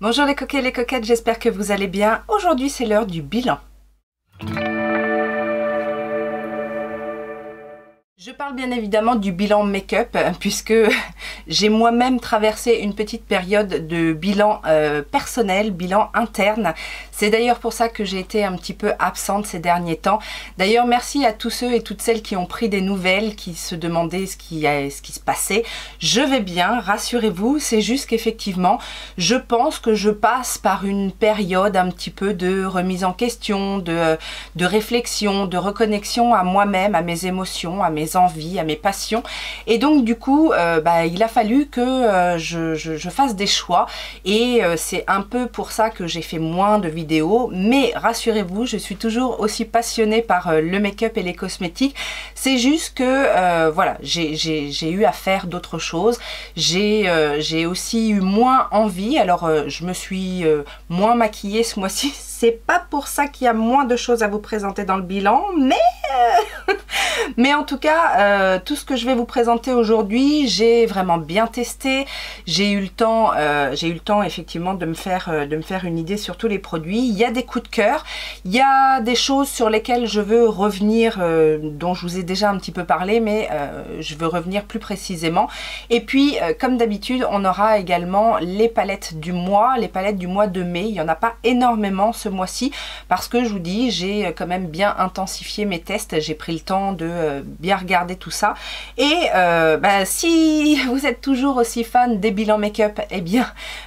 Bonjour les coquets et les coquettes, j'espère que vous allez bien. Aujourd'hui c'est l'heure du bilan. Je parle bien évidemment du bilan make-up puisque j'ai moi-même traversé une petite période de bilan personnel, bilan interne. C'est d'ailleurs pour ça que j'ai été un petit peu absente ces derniers temps. D'ailleurs merci à tous ceux et toutes celles qui ont pris des nouvelles, qui se demandaient ce qui se passait. Je vais bien, rassurez-vous, c'est juste qu'effectivement je pense que je passe par une période un petit peu de remise en question, de réflexion, de reconnexion à moi-même, à mes émotions, à mes envies, à mes passions, et donc du coup il a fallu que je fasse des choix, et c'est un peu pour ça que j'ai fait moins de vidéos, mais rassurez-vous, je suis toujours aussi passionnée par le make-up et les cosmétiques. C'est juste que voilà, j'ai eu à faire d'autres choses, j'ai aussi eu moins envie, alors je me suis moins maquillée ce mois-ci. C'est pas pour ça qu'il y a moins de choses à vous présenter dans le bilan, mais en tout cas, tout ce que je vais vous présenter aujourd'hui, j'ai vraiment bien testé. J'ai eu le temps effectivement de me faire une idée sur tous les produits. Il y a des coups de cœur, il y a des choses sur lesquelles je veux revenir, dont je vous ai déjà un petit peu parlé, mais je veux revenir plus précisément. Et puis, comme d'habitude, on aura également les palettes du mois de mai. Il n'y en a pas énormément ce mois-ci parce que je vous dis, j'ai quand même bien intensifié mes tests, j'ai pris le temps de bien regarder tout ça, et si vous êtes toujours aussi fan des bilans make-up, eh bien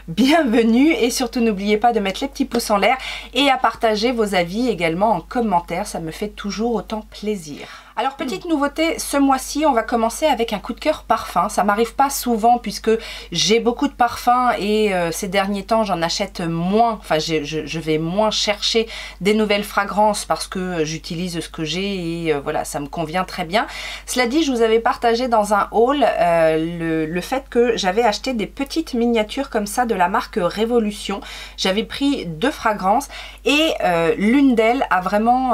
bienvenue, et surtout n'oubliez pas de mettre les petits pouces en l'air et à partager vos avis également en commentaire, ça me fait toujours autant plaisir. Alors petite nouveauté, ce mois-ci on va commencer avec un coup de cœur parfum. Ça m'arrive pas souvent puisque j'ai beaucoup de parfums et ces derniers temps j'en achète moins, enfin je vais moins chercher des nouvelles fragrances parce que j'utilise ce que j'ai et voilà, ça me convient très bien. Cela dit, je vous avais partagé dans un haul le fait que j'avais acheté des petites miniatures comme ça de la marque Révolution. J'avais pris 2 fragrances et l'une d'elles a vraiment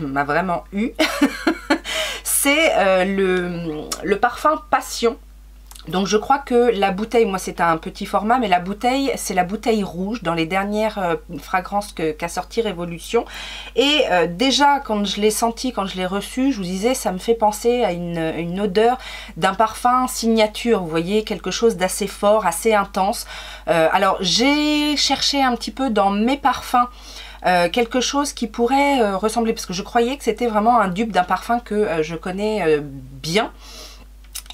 m'a vraiment eu. C'est le parfum Passion. Donc je crois que la bouteille, moi c'est un petit format, mais la bouteille c'est la bouteille rouge dans les dernières fragrances qu'a sorti Révolution. Et déjà quand je l'ai senti, quand je l'ai reçu, je vous disais, ça me fait penser à une odeur d'un parfum signature, vous voyez, quelque chose d'assez fort, assez intense. Alors j'ai cherché un petit peu dans mes parfums quelque chose qui pourrait ressembler, parce que je croyais que c'était vraiment un dupe d'un parfum que je connais bien.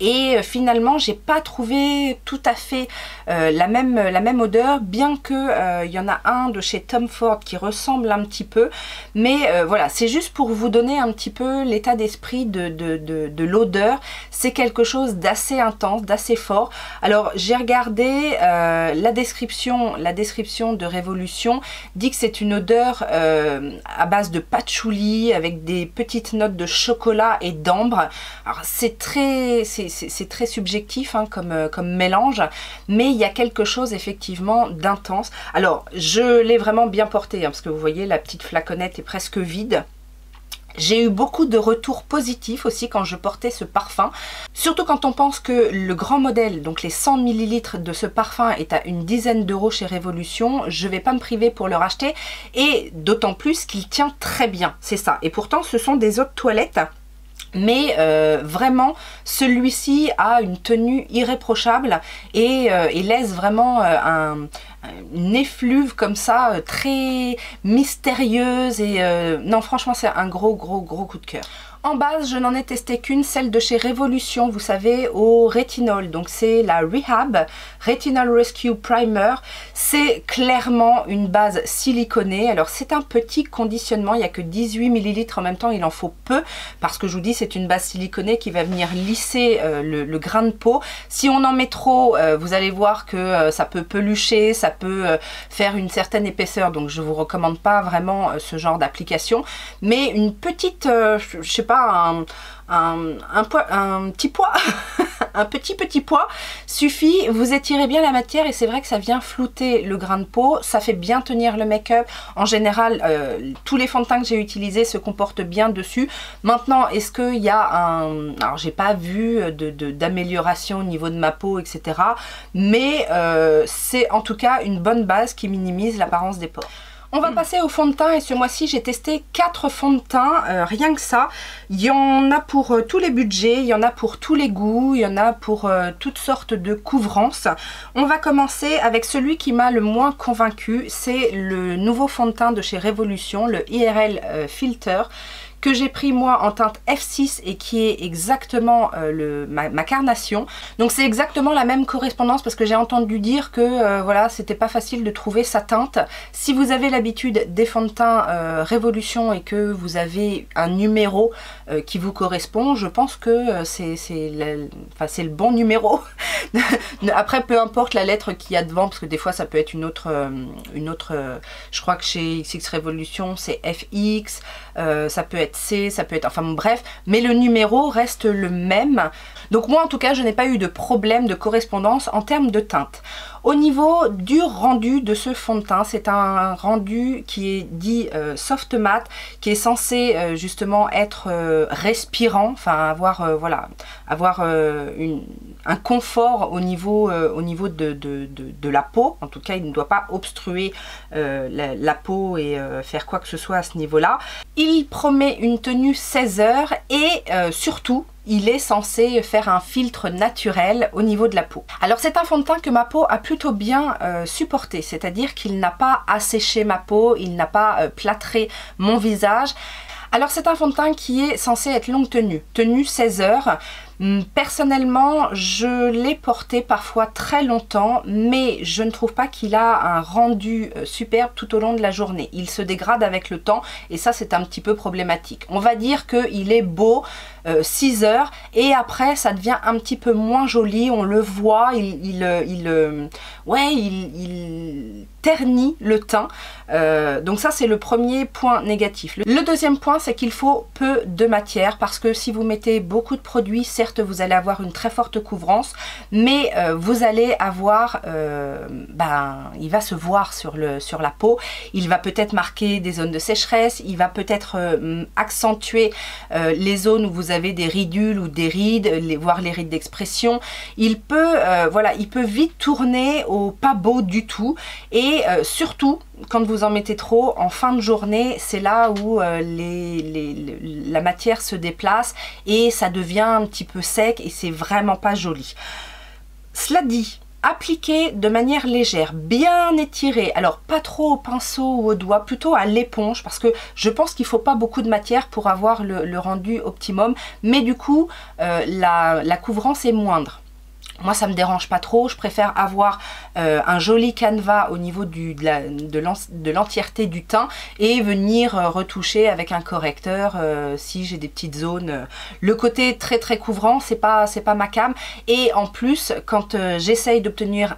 Et finalement j'ai pas trouvé tout à fait la même odeur, bien que il y en a un de chez Tom Ford qui ressemble un petit peu, mais voilà, c'est juste pour vous donner un petit peu l'état d'esprit de l'odeur. C'est quelque chose d'assez intense, d'assez fort. Alors j'ai regardé la description de Révolution dit que c'est une odeur à base de patchouli avec des petites notes de chocolat et d'ambre. Alors c'est très subjectif hein, comme mélange, mais il y a quelque chose effectivement d'intense. Alors je l'ai vraiment bien porté hein, parce que vous voyez la petite flaconnette est presque vide. J'ai eu beaucoup de retours positifs aussi quand je portais ce parfum, surtout quand on pense que le grand modèle, donc les 100 ml de ce parfum est à une dizaine d'euros chez Révolution. Je vais pas me priver pour le racheter, et d'autant plus qu'il tient très bien, c'est ça. Et pourtant ce sont des eaux de toilette, mais vraiment celui-ci a une tenue irréprochable et laisse vraiment une effluve comme ça très mystérieuse, et non franchement c'est un gros coup de cœur. En base, je n'en ai testé qu'une, celle de chez Révolution, vous savez, au rétinol. Donc c'est la Rehab Retinol Rescue Primer. C'est clairement une base siliconée. Alors c'est un petit conditionnement, il n'y a que 18 ml en même temps, il en faut peu. Parce que je vous dis, c'est une base siliconée qui va venir lisser le grain de peau. Si on en met trop, vous allez voir que ça peut pelucher, ça peut faire une certaine épaisseur. Donc je ne vous recommande pas vraiment ce genre d'application. Mais une petite, je sais pas, un petit poids un petit poids suffit. Vous étirez bien la matière et c'est vrai que ça vient flouter le grain de peau, ça fait bien tenir le make-up. En général, tous les fonds de teint que j'ai utilisés se comportent bien dessus. Maintenant, est-ce qu'il y a un... Alors, j'ai pas vu d'amélioration au niveau de ma peau, etc. Mais c'est en tout cas une bonne base qui minimise l'apparence des pores. On va passer au fond de teint et ce mois-ci j'ai testé 4 fonds de teint, rien que ça. Il y en a pour tous les budgets, il y en a pour tous les goûts, il y en a pour toutes sortes de couvrances. On va commencer avec celui qui m'a le moins convaincu, c'est le nouveau fond de teint de chez Révolution, le IRL Filter, que j'ai pris moi en teinte F6 et qui est exactement ma carnation. Donc c'est exactement la même correspondance parce que j'ai entendu dire que voilà, c'était pas facile de trouver sa teinte. Si vous avez l'habitude des fonds de teint Révolution et que vous avez un numéro qui vous correspond, je pense que c'est le bon numéro. Après, peu importe la lettre qu'il y a devant, parce que des fois ça peut être une autre je crois que chez XX Révolution c'est FX, ça peut être C, ça peut être, enfin bon, bref, mais le numéro reste le même. Donc moi en tout cas je n'ai pas eu de problème de correspondance en termes de teinte. Au niveau du rendu de ce fond de teint, c'est un rendu qui est dit soft matte, qui est censé justement être respirant, enfin avoir voilà, avoir un confort au niveau de la peau. En tout cas, il ne doit pas obstruer la peau et faire quoi que ce soit à ce niveau-là. Il promet une tenue 16 heures et surtout, il est censé faire un filtre naturel au niveau de la peau. Alors c'est un fond de teint que ma peau a plutôt bien supporté, c'est-à-dire qu'il n'a pas asséché ma peau, il n'a pas plâtré mon visage. Alors c'est un fond de teint qui est censé être longue tenue 16 heures. Personnellement, je l'ai porté parfois très longtemps, mais je ne trouve pas qu'il a un rendu superbe tout au long de la journée. Il se dégrade avec le temps et ça c'est un petit peu problématique. On va dire qu'il est beau 6 heures et après ça devient un petit peu moins joli, on le voit, il ternit le teint. Donc ça c'est le premier point négatif. Le deuxième point c'est qu'il faut peu de matière parce que si vous mettez beaucoup de produits, certes vous allez avoir une très forte couvrance, mais vous allez avoir, il va se voir sur la peau, il va peut-être marquer des zones de sécheresse, il va peut-être accentuer les zones où vous avez des ridules ou des rides, voire les rides d'expression. Il peut, voilà, il peut vite tourner au pas beau du tout et surtout quand vous en mettez trop en fin de journée, c'est là où la matière se déplace et ça devient un petit peu sec et c'est vraiment pas joli. Cela dit, appliquez de manière légère, bien étiré, alors pas trop au pinceau ou au doigt, plutôt à l'éponge parce que je pense qu'il ne faut pas beaucoup de matière pour avoir le rendu optimum, mais du coup la couvrance est moindre. Moi ça me dérange pas trop, je préfère avoir un joli canevas au niveau de l'entièreté du teint et venir retoucher avec un correcteur si j'ai des petites zones. Le côté très couvrant c'est pas ma came et en plus quand j'essaye d'obtenir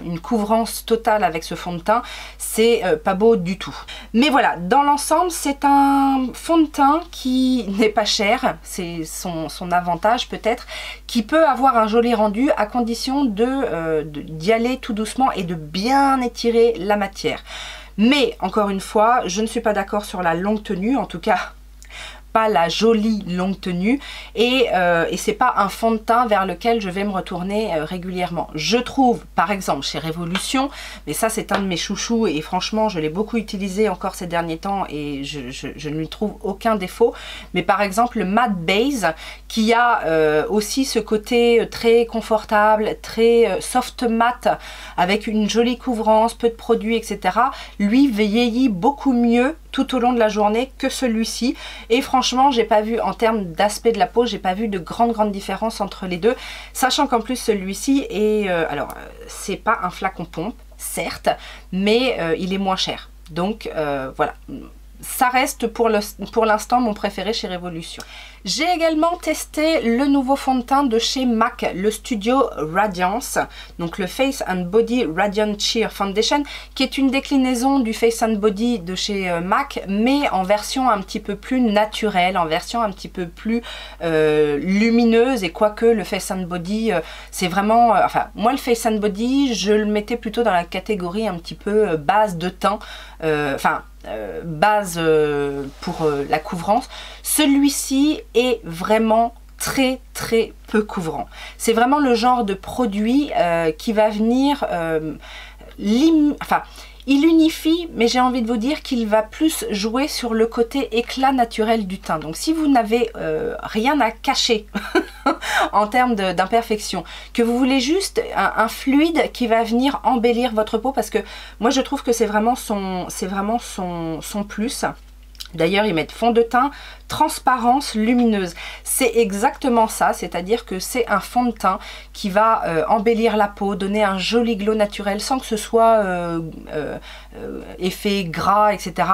une couvrance totale avec ce fond de teint c'est pas beau du tout. Mais voilà, dans l'ensemble c'est un fond de teint qui n'est pas cher, c'est son avantage peut-être, qui peut avoir un joli rendu à condition d'y aller tout doucement et de bien étirer la matière. Mais encore une fois, je ne suis pas d'accord sur la longue tenue, en tout cas pas la jolie longue tenue et c'est pas un fond de teint vers lequel je vais me retourner régulièrement. Je trouve par exemple chez Révolution, mais ça c'est un de mes chouchous et franchement je l'ai beaucoup utilisé encore ces derniers temps et je ne lui trouve aucun défaut, mais par exemple le Matte Base qui a aussi ce côté très confortable, très soft matte avec une jolie couvrance, peu de produits etc. lui vieillit beaucoup mieux tout au long de la journée que celui-ci et franchement j'ai pas vu en termes d'aspect de la peau, j'ai pas vu de grande différence entre les deux, sachant qu'en plus celui-ci est alors c'est pas un flacon pompe certes, mais il est moins cher, donc voilà, ça reste pour l'instant mon préféré chez Révolution. J'ai également testé le nouveau fond de teint de chez MAC, le Studio Radiance, donc le Face and Body Radiant Sheer Foundation, qui est une déclinaison du Face and Body de chez MAC, mais en version un petit peu plus naturelle, en version un petit peu plus lumineuse, et quoique le Face and Body, c'est vraiment, enfin, moi le Face and Body, je le mettais plutôt dans la catégorie un petit peu base de teint, base pour la couvrance. Celui-ci est vraiment très peu couvrant. C'est vraiment le genre de produit qui va venir il unifie, mais j'ai envie de vous dire qu'il va plus jouer sur le côté éclat naturel du teint. Donc si vous n'avez rien à cacher en termes d'imperfection, que vous voulez juste un fluide qui va venir embellir votre peau, parce que moi je trouve que c'est vraiment son plus. D'ailleurs, ils mettent fond de teint, transparence lumineuse. C'est exactement ça, c'est-à-dire que c'est un fond de teint qui va embellir la peau, donner un joli glow naturel sans que ce soit effet gras, etc.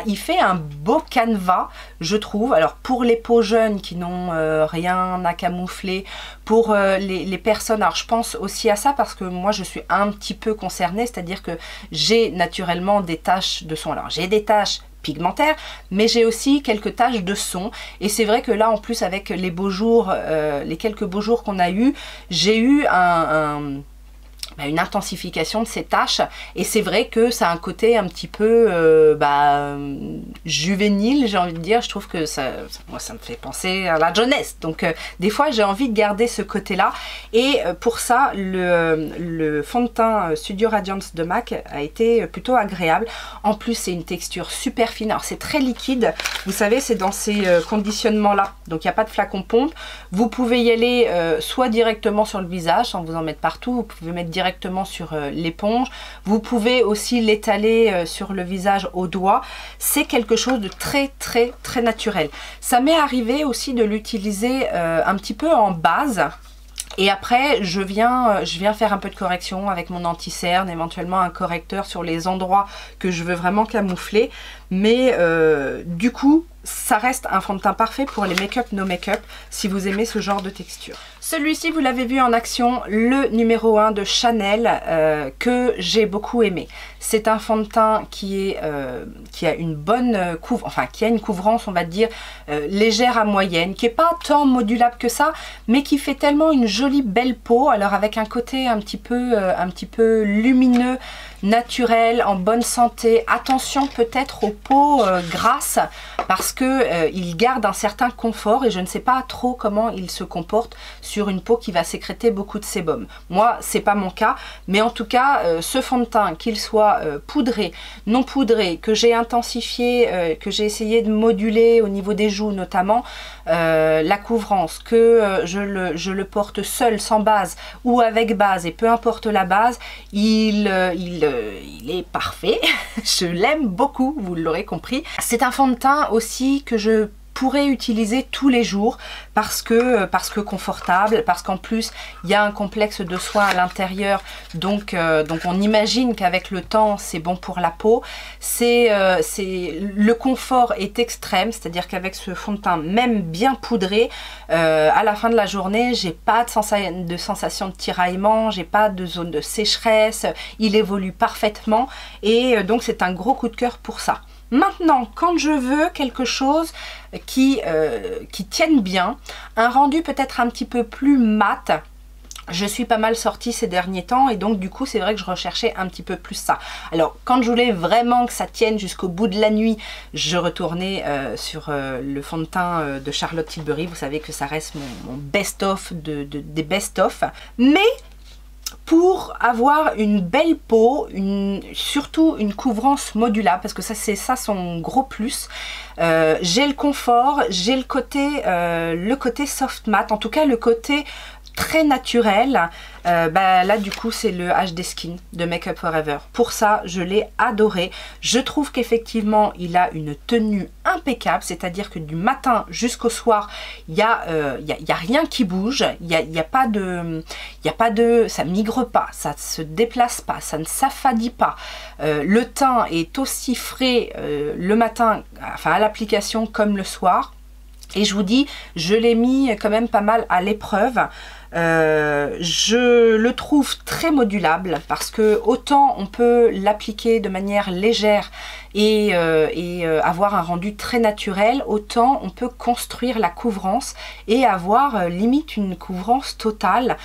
Il fait un beau canevas, je trouve. Alors pour les peaux jeunes qui n'ont rien à camoufler, pour les personnes, alors je pense aussi à ça parce que moi je suis un petit peu concernée, c'est-à-dire que j'ai naturellement des taches de son. Alors j'ai des taches pigmentaires, mais j'ai aussi quelques taches de son, et c'est vrai que là en plus avec les beaux jours, les quelques beaux jours qu'on a eu, j'ai eu une intensification de ces taches, et c'est vrai que ça a un côté un petit peu juvénile, j'ai envie de dire. Je trouve que moi ça me fait penser à la jeunesse, donc des fois j'ai envie de garder ce côté là, et pour ça le fond de teint Studio Radiance de MAC a été plutôt agréable. En plus c'est une texture super fine, alors c'est très liquide, vous savez, c'est dans ces conditionnements là, donc il n'y a pas de flacon pompe. Vous pouvez y aller soit directement sur le visage sans vous en mettre partout, vous pouvez mettre directement sur l'éponge, vous pouvez aussi l'étaler sur le visage au doigt. C'est quelque chose de très naturel. Ça m'est arrivé aussi de l'utiliser un petit peu en base. Et après, je viens faire un peu de correction avec mon anti-cerne, éventuellement un correcteur sur les endroits que je veux vraiment camoufler. Mais du coup, ça reste un fond de teint parfait pour les make-up, no make-up, si vous aimez ce genre de texture. Celui-ci, vous l'avez vu en action, le numéro 1 de Chanel, que j'ai beaucoup aimé. C'est un fond de teint qui a une bonne qui a une couvrance, on va dire, légère à moyenne, qui n'est pas tant modulable que ça, mais qui fait tellement une jolie belle peau, alors avec un côté un petit peu lumineux, naturel, en bonne santé. Attention peut-être aux peaux grasses, parce que il garde un certain confort, et je ne sais pas trop comment il se comporte sur une peau qui va sécréter beaucoup de sébum. Moi c'est pas mon cas, mais en tout cas ce fond de teint, qu'il soit poudré, non poudré, que j'ai intensifié, que j'ai essayé de moduler au niveau des joues notamment, la couvrance, que je le porte seul, sans base ou avec base, et peu importe la base, il est parfait. Je l'aime beaucoup, vous l'aurez compris. C'est un fond de teint aussi que je pourrais utiliser tous les jours parce que confortable, parce qu'en plus il y a un complexe de soin à l'intérieur, donc on imagine qu'avec le temps c'est bon pour la peau. Le confort est extrême, c'est-à-dire qu'avec ce fond de teint même bien poudré, à la fin de la journée j'ai pas de sensation de tiraillement, j'ai pas de zone de sécheresse, il évolue parfaitement, et donc c'est un gros coup de cœur pour ça. Maintenant, quand je veux quelque chose qui tienne bien, un rendu peut-être un petit peu plus mat, je suis pas mal sortie ces derniers temps, et donc du coup c'est vrai que je recherchais un petit peu plus ça. Alors quand je voulais vraiment que ça tienne jusqu'au bout de la nuit, je retournais sur le fond de teint de Charlotte Tilbury. Vous savez que ça reste mon best-of des best-of, mais pour avoir une belle peau, surtout une couvrance modulable, parce que ça c'est ça son gros plus. J'ai le confort, j'ai le côté soft matte, en tout cas le côté très naturel, là du coup c'est le HD Skin de Make Up For Ever. Pour ça je l'ai adoré. Je trouve qu'effectivement il a une tenue impeccable, c'est-à-dire que du matin jusqu'au soir il y a rien qui bouge, il y a pas de, ça migre pas, ça se déplace pas, ça ne s'affadit pas. Le teint est aussi frais le matin, enfin à l'application comme le soir. Et je vous dis, je l'ai mis quand même pas mal à l'épreuve. Je le trouve très modulable parce que autant on peut l'appliquer de manière légère et avoir un rendu très naturel, autant on peut construire la couvrance et avoir limite une couvrance totale,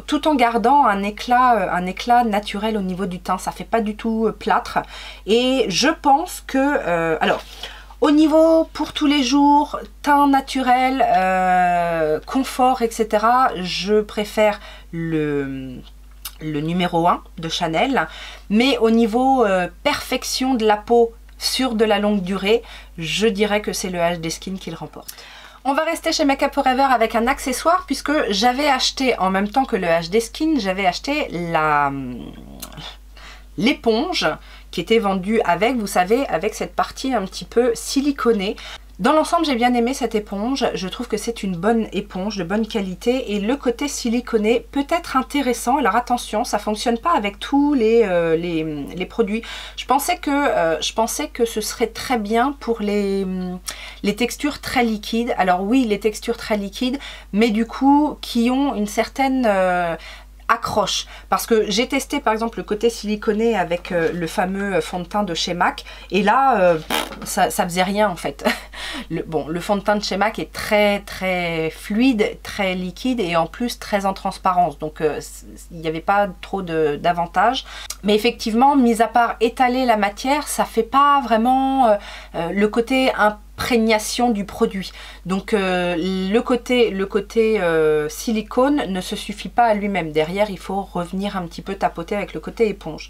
tout en gardant un éclat naturel au niveau du teint. Ça fait pas du tout plâtre. Et je pense que alors au niveau pour tous les jours, teint naturel, confort, etc., je préfère le numéro 1 de Chanel. Mais au niveau perfection de la peau sur de la longue durée, je dirais que c'est le HD Skin qui le remporte. On va rester chez Make Up For Ever avec un accessoire puisque j'avais acheté en même temps que le HD Skin, j'avais acheté l'éponge qui était vendue avec, vous savez, avec cette partie un petit peu siliconée. Dans l'ensemble, j'ai bien aimé cette éponge. Je trouve que c'est une bonne éponge de bonne qualité et le côté siliconé peut être intéressant. Alors attention, ça fonctionne pas avec tous les produits. Je pensais que ce serait très bien pour les textures très liquides. Alors oui, les textures très liquides, mais du coup qui ont une certaine accroche, parce que j'ai testé par exemple le côté siliconé avec le fameux fond de teint de chez MAC et là ça faisait rien en fait. Le fond de teint de chez MAC est très fluide, très liquide et en plus très en transparence, donc il n'y avait pas trop d'avantages. Mais effectivement, mis à part étaler la matière, ça fait pas vraiment le côté imprégnation du produit. Donc le côté silicone ne se suffit pas à lui-même. Derrière, il faut revenir un petit peu tapoter avec le côté éponge.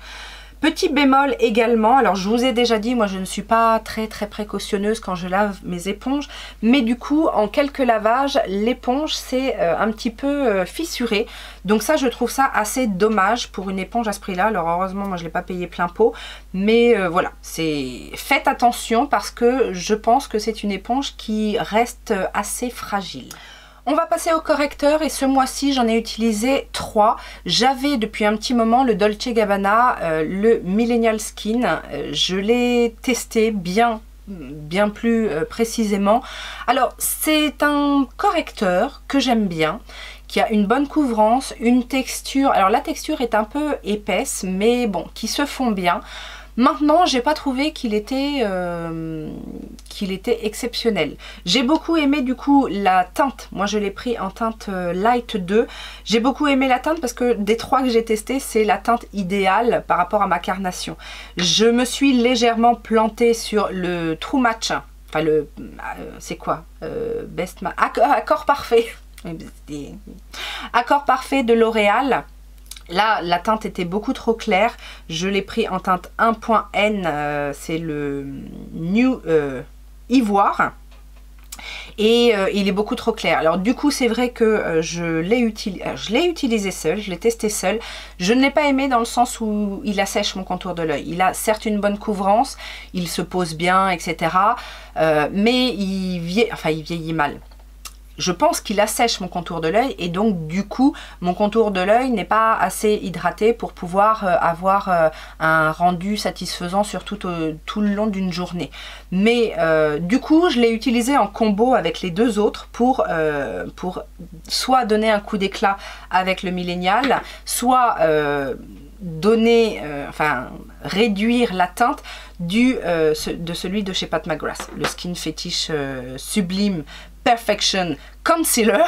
Petit bémol également, alors je vous ai déjà dit, moi je ne suis pas très précautionneuse quand je lave mes éponges, mais du coup en quelques lavages, l'éponge s'est un petit peu fissurée. Donc ça, je trouve ça assez dommage pour une éponge à ce prix-là. Alors heureusement, moi je ne l'ai pas payé plein pot, mais voilà, faites attention parce que je pense que c'est une éponge qui reste assez fragile. On va passer au correcteur et ce mois-ci j'en ai utilisé 3. J'avais depuis un petit moment le Dolce & Gabbana, le Millennial Skin. Je l'ai testé bien plus précisément. Alors c'est un correcteur que j'aime bien, qui a une bonne couvrance, une texture. Alors la texture est un peu épaisse mais bon, qui se fond bien. Maintenant, j'ai pas trouvé qu'il était exceptionnel. J'ai beaucoup aimé du coup la teinte. Moi, je l'ai pris en teinte Light 2. J'ai beaucoup aimé la teinte parce que des 3 que j'ai testé, c'est la teinte idéale par rapport à ma carnation. Je me suis légèrement plantée sur le True Match. Enfin, c'est quoi Best Match. Accord Parfait. Accord Parfait de L'Oréal. Là, la teinte était beaucoup trop claire. Je l'ai pris en teinte 1.N, c'est le New Ivoire. Et il est beaucoup trop clair. Alors du coup, c'est vrai que je l'ai utilisé seul, je l'ai testé seul. Je ne l'ai pas aimé dans le sens où il assèche mon contour de l'œil. Il a certes une bonne couvrance, il se pose bien, etc. Mais il vieillit mal. Je pense qu'il assèche mon contour de l'œil et donc du coup mon contour de l'œil n'est pas assez hydraté pour pouvoir avoir un rendu satisfaisant sur tout le long d'une journée. Mais du coup je l'ai utilisé en combo avec les 2 autres pour soit donner un coup d'éclat avec le Millennial, soit réduire la teinte de celui de chez Pat McGrath, le Skin Fetish Sublime Perfection Concealer.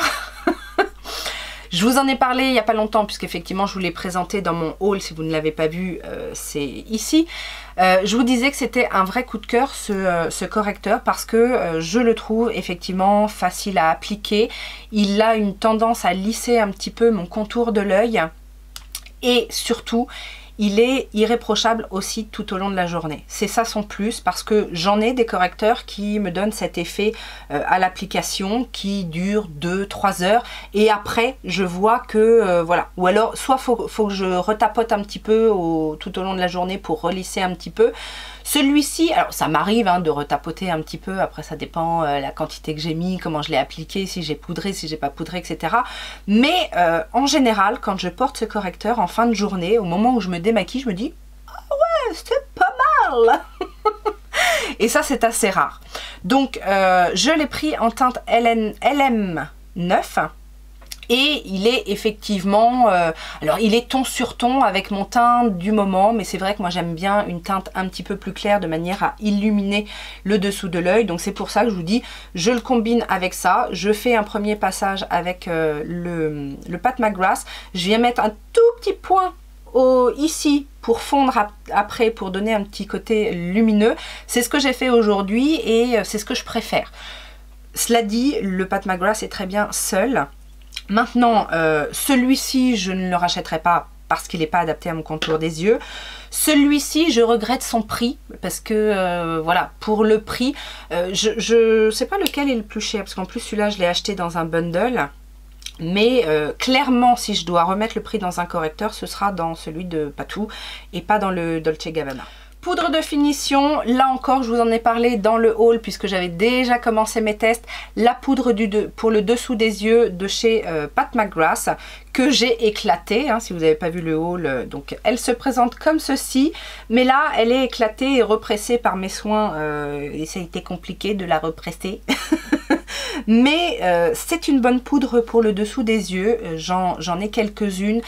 Je vous en ai parlé il n'y a pas longtemps puisqu'effectivement je vous l'ai présenté dans mon haul. Si vous ne l'avez pas vu, c'est ici. Je vous disais que c'était un vrai coup de cœur ce correcteur parce que je le trouve effectivement facile à appliquer. Il a une tendance à lisser un petit peu mon contour de l'œil et surtout il est irréprochable aussi tout au long de la journée. C'est ça son plus, parce que j'en ai des correcteurs qui me donnent cet effet à l'application qui dure 2-3 heures et après je vois que voilà, ou alors soit faut que je retapote un petit peu tout au long de la journée pour relisser un petit peu. Celui-ci, alors ça m'arrive de retapoter un petit peu, après ça dépend la quantité que j'ai mis, comment je l'ai appliqué, si j'ai poudré, si j'ai pas poudré, etc. Mais en général, quand je porte ce correcteur en fin de journée, au moment où je me démaquille, je me dis « Ah ouais, c'est pas mal !» Et ça, c'est assez rare. Donc, je l'ai pris en teinte LM9. Et il est effectivement, alors il est ton sur ton avec mon teint du moment, mais c'est vrai que moi j'aime bien une teinte un petit peu plus claire de manière à illuminer le dessous de l'œil. Donc c'est pour ça que je vous dis, je le combine avec ça. Je fais un premier passage avec le Pat McGrath. Je viens mettre un tout petit point ici pour fondre après, pour donner un petit côté lumineux. C'est ce que j'ai fait aujourd'hui et c'est ce que je préfère. Cela dit, le Pat McGrath est très bien seul. Maintenant, celui-ci, je ne le rachèterai pas parce qu'il n'est pas adapté à mon contour des yeux. Celui-ci, je regrette son prix parce que, voilà, pour le prix, je ne sais pas lequel est le plus cher parce qu'en plus, celui-là, je l'ai acheté dans un bundle. Mais clairement, si je dois remettre le prix dans un correcteur, ce sera dans celui de Patou et pas dans le Dolce & Gabbana. Poudre de finition, là encore je vous en ai parlé dans le haul puisque j'avais déjà commencé mes tests. La poudre pour le dessous des yeux de chez Pat McGrath que j'ai éclatée, si vous n'avez pas vu le haul. Donc elle se présente comme ceci, mais là elle est éclatée et repressée par mes soins et ça a été compliqué de la represser. Mais c'est une bonne poudre pour le dessous des yeux, j'en ai quelques-unes.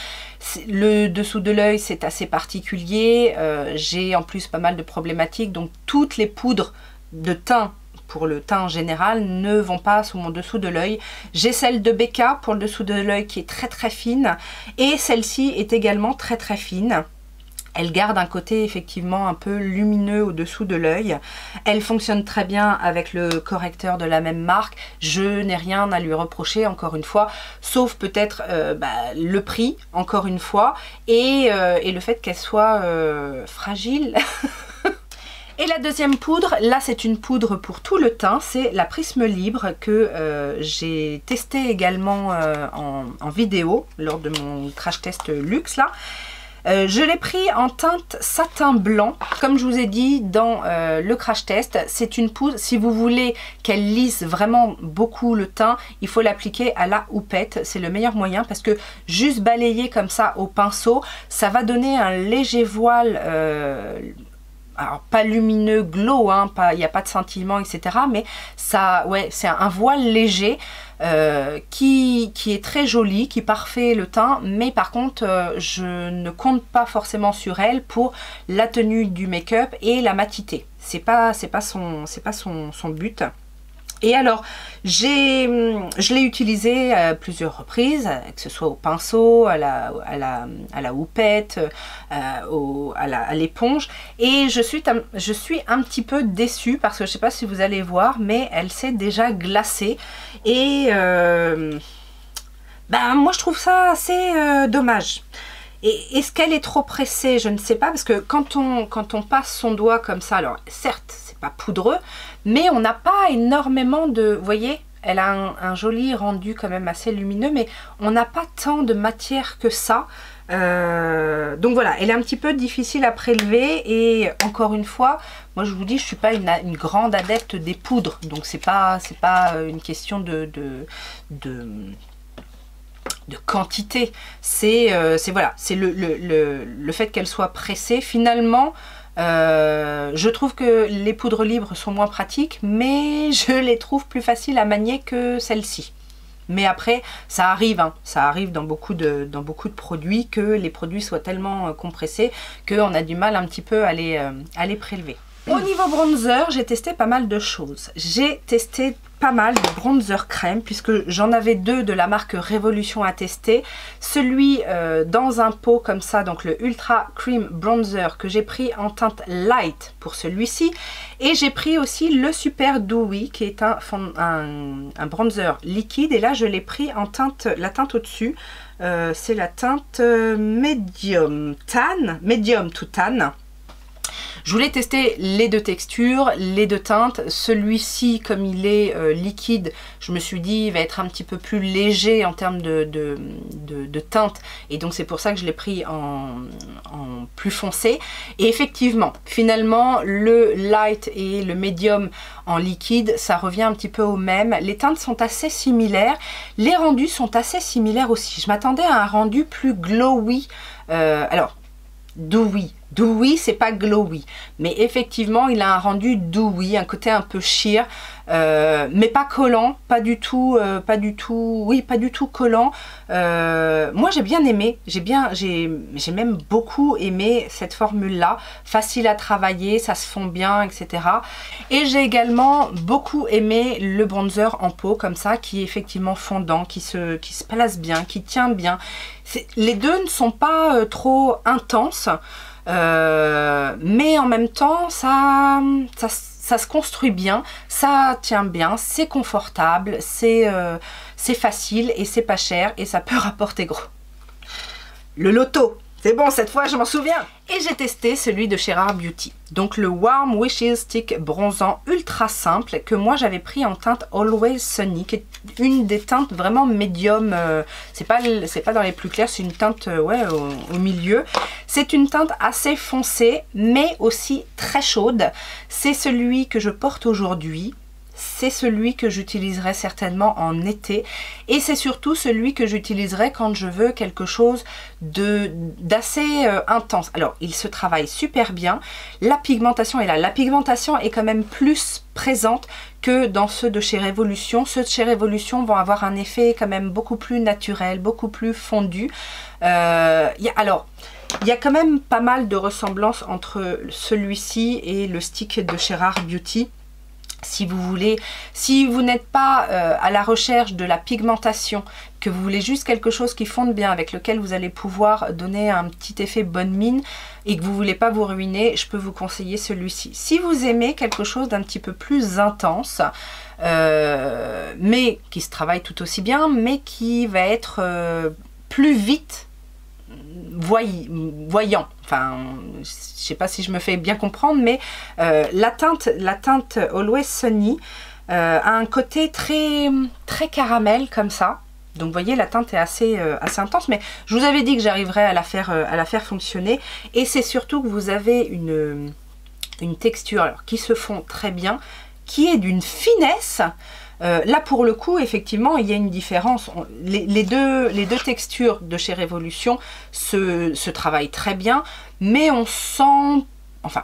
Le dessous de l'œil c'est assez particulier, j'ai en plus pas mal de problématiques, donc toutes les poudres de teint pour le teint en général ne vont pas sous mon dessous de l'œil. J'ai celle de Becca pour le dessous de l'œil qui est très très fine et celle-ci est également très très fine. Elle garde un côté effectivement un peu lumineux au-dessous de l'œil. Elle fonctionne très bien avec le correcteur de la même marque. Je n'ai rien à lui reprocher encore une fois, sauf peut-être le prix encore une fois et le fait qu'elle soit fragile. Et la deuxième poudre, là c'est une poudre pour tout le teint, c'est la Prisme Libre que j'ai testé également en vidéo lors de mon crash test luxe là. Je l'ai pris en teinte satin blanc, comme je vous ai dit dans le crash test. C'est une poudre, si vous voulez qu'elle lisse vraiment beaucoup le teint, il faut l'appliquer à la houppette. C'est le meilleur moyen parce que juste balayer comme ça au pinceau, ça va donner un léger voile, alors pas lumineux, glow, il n'y a pas de scintillement, etc. Mais ça, ouais, c'est un voile léger. Qui est très jolie, qui parfait le teint, mais par contre je ne compte pas forcément sur elle pour la tenue du make-up et la matité. C'est pas son but. Et alors, je l'ai utilisé à plusieurs reprises, que ce soit au pinceau, à la houppette, à l'éponge. Et je suis un petit peu déçue parce que je ne sais pas si vous allez voir, mais elle s'est déjà glacée. Et moi, je trouve ça assez dommage. Et est-ce qu'elle est trop pressée? Je ne sais pas, parce que quand on passe son doigt comme ça, alors certes, c'est pas poudreux, mais on n'a pas énormément de... Vous voyez, elle a un joli rendu quand même assez lumineux, mais on n'a pas tant de matière que ça. Donc voilà, elle est un petit peu difficile à prélever et encore une fois, moi je vous dis, je suis pas une grande adepte des poudres, donc c'est pas une question de quantité, c'est voilà, c'est le fait qu'elle soit pressée. Finalement, je trouve que les poudres libres sont moins pratiques, mais je les trouve plus faciles à manier que celle-ci. Mais après, ça arrive dans beaucoup de produits que les produits soient tellement compressés qu'on a du mal un petit peu à les prélever. Au niveau bronzer, j'ai testé pas mal de choses. J'ai testé pas mal de bronzer crème puisque j'en avais deux de la marque Révolution à tester. Celui dans un pot comme ça, donc le Ultra Cream Bronzer que j'ai pris en teinte light pour celui-ci. Et j'ai pris aussi le Super Dewy qui est un bronzer liquide. Et là, je l'ai pris en teinte, la teinte au-dessus. c'est la teinte Medium Tan, Medium to Tan. Je voulais tester les deux textures, les deux teintes. Celui-ci, comme il est liquide, je me suis dit il va être un petit peu plus léger en termes de teinte. Et donc c'est pour ça que je l'ai pris en plus foncé. Et effectivement, finalement, le light et le medium en liquide, ça revient un petit peu au même. Les teintes sont assez similaires. Les rendus sont assez similaires aussi. Je m'attendais à un rendu plus glowy. Alors, dewy, c'est pas glowy, mais effectivement il a un rendu dewy, un côté un peu sheer, mais pas collant, pas du tout collant. Moi j'ai bien aimé, j'ai même beaucoup aimé cette formule là, facile à travailler, ça se fond bien, etc. Et j'ai également beaucoup aimé le bronzer en peau comme ça, qui est effectivement fondant, qui se place bien, qui tient bien. Les deux ne sont pas trop intenses, mais en même temps ça se construit bien, ça tient bien, c'est confortable, c'est facile et c'est pas cher et ça peut rapporter gros. Le loto, c'est bon, cette fois je m'en souviens. Et j'ai testé celui de chez Rare Beauty. Donc le Warm Wishes Stick bronzant ultra simple que moi j'avais pris en teinte Always Sunny, qui est une des teintes vraiment médium. C'est pas dans les plus clairs, c'est une teinte ouais, au milieu. C'est une teinte assez foncée mais aussi très chaude. C'est celui que je porte aujourd'hui. C'est celui que j'utiliserai certainement en été et c'est surtout celui que j'utiliserai quand je veux quelque chose d'assez intense. Alors il se travaille super bien, la pigmentation est là, la pigmentation est quand même plus présente que dans ceux de chez Révolution. Ceux de chez Révolution vont avoir un effet quand même beaucoup plus naturel, beaucoup plus fondu. Alors il y a quand même pas mal de ressemblances entre celui-ci et le stick de chez Rare Beauty. Si vous voulez, si vous n'êtes pas à la recherche de la pigmentation, que vous voulez juste quelque chose qui fonde bien, avec lequel vous allez pouvoir donner un petit effet bonne mine et que vous ne voulez pas vous ruiner, je peux vous conseiller celui-ci. Si vous aimez quelque chose d'un petit peu plus intense, mais qui se travaille tout aussi bien, mais qui va être plus vite voyant, enfin je sais pas si je me fais bien comprendre, mais la teinte Always Sunny a un côté très caramel comme ça. Donc vous voyez, la teinte est assez intense, mais je vous avais dit que j'arriverais à la faire fonctionner. Et c'est surtout que vous avez une texture alors, qui se fond très bien, qui est d'une finesse. Là pour le coup effectivement il y a une différence, les deux textures de chez Révolution se travaillent très bien, mais on sent, enfin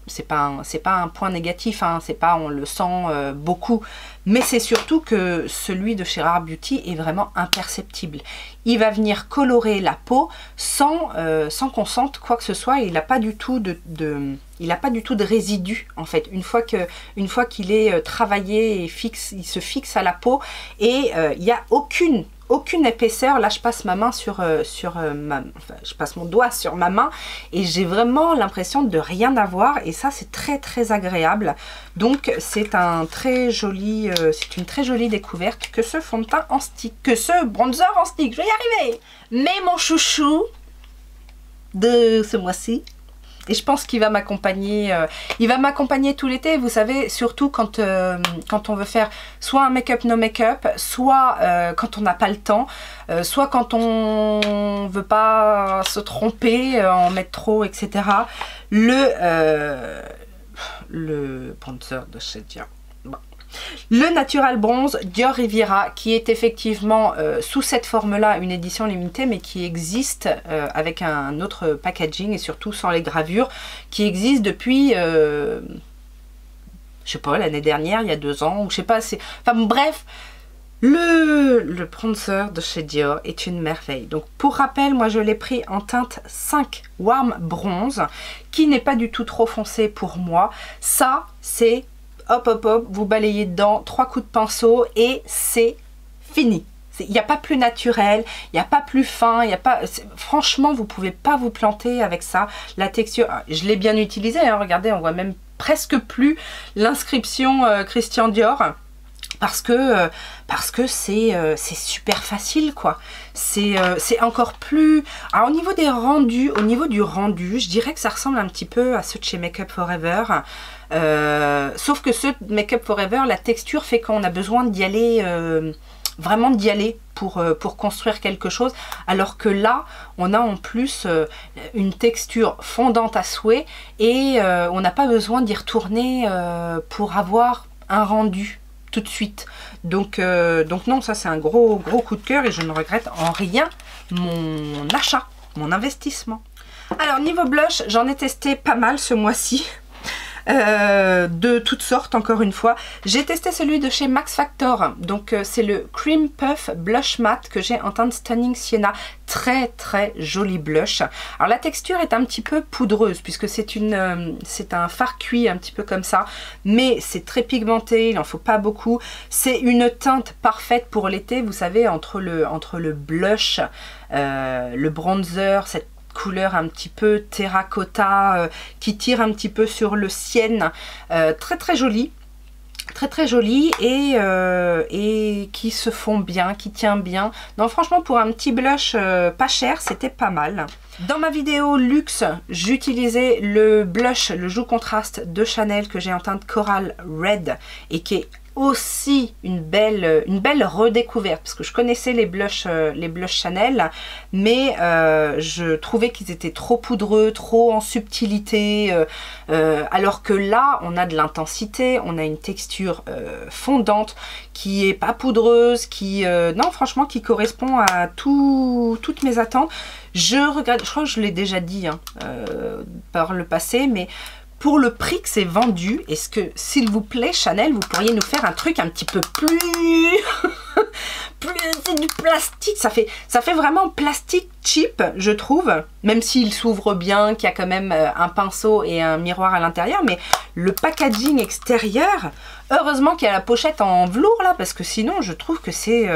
c'est pas un point négatif, hein, c'est pas, on le sent beaucoup, mais c'est surtout que celui de chez Rare Beauty est vraiment imperceptible. Il va venir colorer la peau sans qu'on sente quoi que ce soit. Il n'a pas du tout de résidus en fait. Une fois qu'il est travaillé et fixe, il se fixe à la peau et il n'y a aucune épaisseur. Là je passe ma main je passe mon doigt sur ma main et j'ai vraiment l'impression de rien avoir, et ça c'est très agréable. Donc c'est une très jolie découverte que ce fond de teint en stick, que ce bronzer en stick. Je vais y arriver. Mais mon chouchou de ce mois-ci, et je pense qu'il va m'accompagner tout l'été, vous savez, surtout quand on veut faire soit un make-up no make-up, soit quand on n'a pas le temps, soit quand on veut pas se tromper, en mettre trop, etc. Le bronzer de chez Dior. Bon. Le Natural Bronze Dior Riviera, qui est effectivement sous cette forme-là, une édition limitée, mais qui existe avec un autre packaging et surtout sans les gravures, qui existe depuis, je sais pas, l'année dernière, il y a 2 ans, ou je sais pas, c'est... Enfin bref, le bronzer de chez Dior est une merveille. Donc pour rappel, moi je l'ai pris en teinte 5 Warm Bronze, qui n'est pas du tout trop foncé pour moi. Ça, c'est... hop, vous balayez dedans, 3 coups de pinceau et c'est fini. Il n'y a pas plus naturel, il n'y a pas plus fin, il n'y a pas... Franchement, vous pouvez pas vous planter avec ça. La texture, je l'ai bien utilisé, hein, regardez, on voit même presque plus l'inscription Christian Dior. parce que c'est super facile, quoi. C'est encore plus... Alors, au niveau des rendus, au niveau du rendu, je dirais que ça ressemble un petit peu à ceux de chez Make Up For Ever. Sauf que ceux de Make Up For Ever, la texture fait qu'on a besoin d'y aller... vraiment d'y aller pour construire quelque chose, alors que là on a en plus une texture fondante à souhait et on n'a pas besoin d'y retourner pour avoir un rendu tout de suite. Donc non, ça c'est un gros coup de cœur et je ne regrette en rien mon achat, mon investissement. Alors niveau blush, j'en ai testé pas mal ce mois-ci. De toutes sortes, encore une fois. J'ai testé celui de chez Max Factor, donc c'est le Cream Puff Blush Matte que j'ai en teinte Stunning Sienna. Très très joli blush. Alors la texture est un petit peu poudreuse puisque c'est un fard cuit un petit peu comme ça, mais c'est très pigmenté, il n'en faut pas beaucoup. C'est une teinte parfaite pour l'été, vous savez, entre le blush, le bronzer, cette couleur un petit peu terracotta qui tire un petit peu sur le sienne, très très jolie, très jolie et qui se fond bien, qui tient bien. Donc franchement pour un petit blush pas cher, c'était pas mal. Dans ma vidéo luxe, j'utilisais le blush, le Joue Contraste de Chanel que j'ai en teinte Coral Red et qui est aussi une belle redécouverte parce que je connaissais les blushs Chanel, mais je trouvais qu'ils étaient trop poudreux, trop en subtilité, alors que là on a de l'intensité, on a une texture fondante qui est pas poudreuse, non franchement qui correspond à toutes mes attentes. Je regrette, je crois que je l'ai déjà dit par le passé, mais pour le prix que c'est vendu, est-ce que, s'il vous plaît, Chanel, vous pourriez nous faire un truc un petit peu plus... c'est du plastique, ça fait vraiment plastique cheap, je trouve, même s'il s'ouvre bien, qu'il y a quand même un pinceau et un miroir à l'intérieur, mais le packaging extérieur, heureusement qu'il y a la pochette en velours là, parce que sinon je trouve que c'est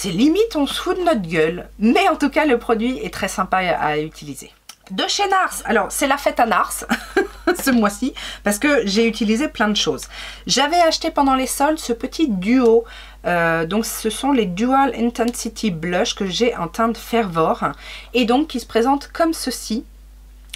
limite, on se fout de notre gueule. Mais en tout cas, le produit est très sympa à utiliser. De chez Nars, alors c'est la fête à Nars ce mois-ci parce que j'ai utilisé plein de choses. J'avais acheté pendant les soldes ce petit duo, donc ce sont les Dual Intensity Blush que j'ai en teinte Fervor et donc qui se présentent comme ceci.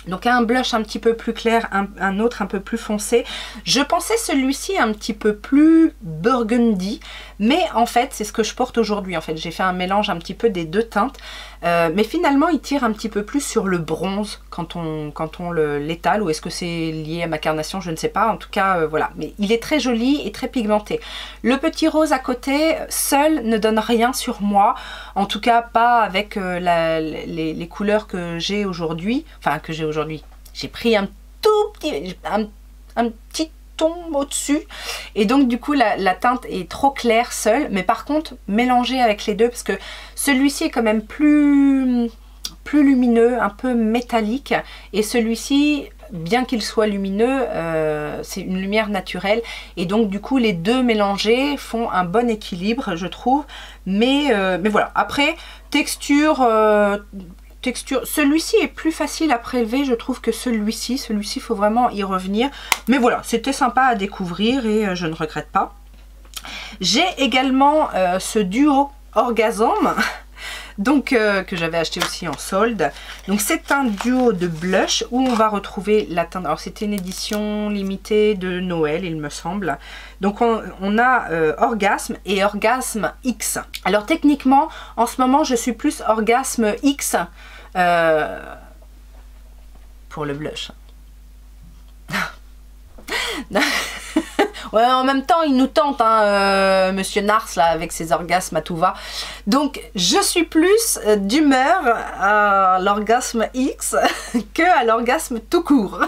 Donc un blush un petit peu plus clair, un autre un peu plus foncé. Je pensais celui-ci un petit peu plus burgundy, mais en fait c'est ce que je porte aujourd'hui. En fait j'ai fait un mélange un petit peu des deux teintes, mais finalement il tire un petit peu plus sur le bronze quand on l'étale, ou est-ce que c'est lié à ma carnation, je ne sais pas. En tout cas voilà, mais il est très joli et très pigmenté. Le petit rose à côté seul ne donne rien sur moi, en tout cas pas avec les couleurs que j'ai aujourd'hui, enfin que j'ai aujourd'hui. J'ai pris un tout petit, un petit ton au-dessus et donc du coup la teinte est trop claire seule, mais par contre mélangée avec les deux parce que celui-ci est quand même plus lumineux, un peu métallique, et celui-ci, bien qu'il soit lumineux, c'est une lumière naturelle et donc du coup les deux mélangés font un bon équilibre, je trouve. Mais voilà, après texture, celui-ci est plus facile à prélever, je trouve, que celui-ci. Celui-ci, il faut vraiment y revenir. Mais voilà, c'était sympa à découvrir et je ne regrette pas. J'ai également ce duo Orgasme, donc que j'avais acheté aussi en solde. Donc c'est un duo de blush où on va retrouver la teinte. Alors c'était une édition limitée de Noël, il me semble. Donc on a Orgasme et Orgasme X. Alors techniquement, en ce moment, je suis plus Orgasme X pour le blush. Ouais, en même temps, il nous tente, hein, Monsieur Nars, là, avec ses orgasmes à tout va. Donc, je suis plus d'humeur à l'orgasme X que à l'orgasme tout court.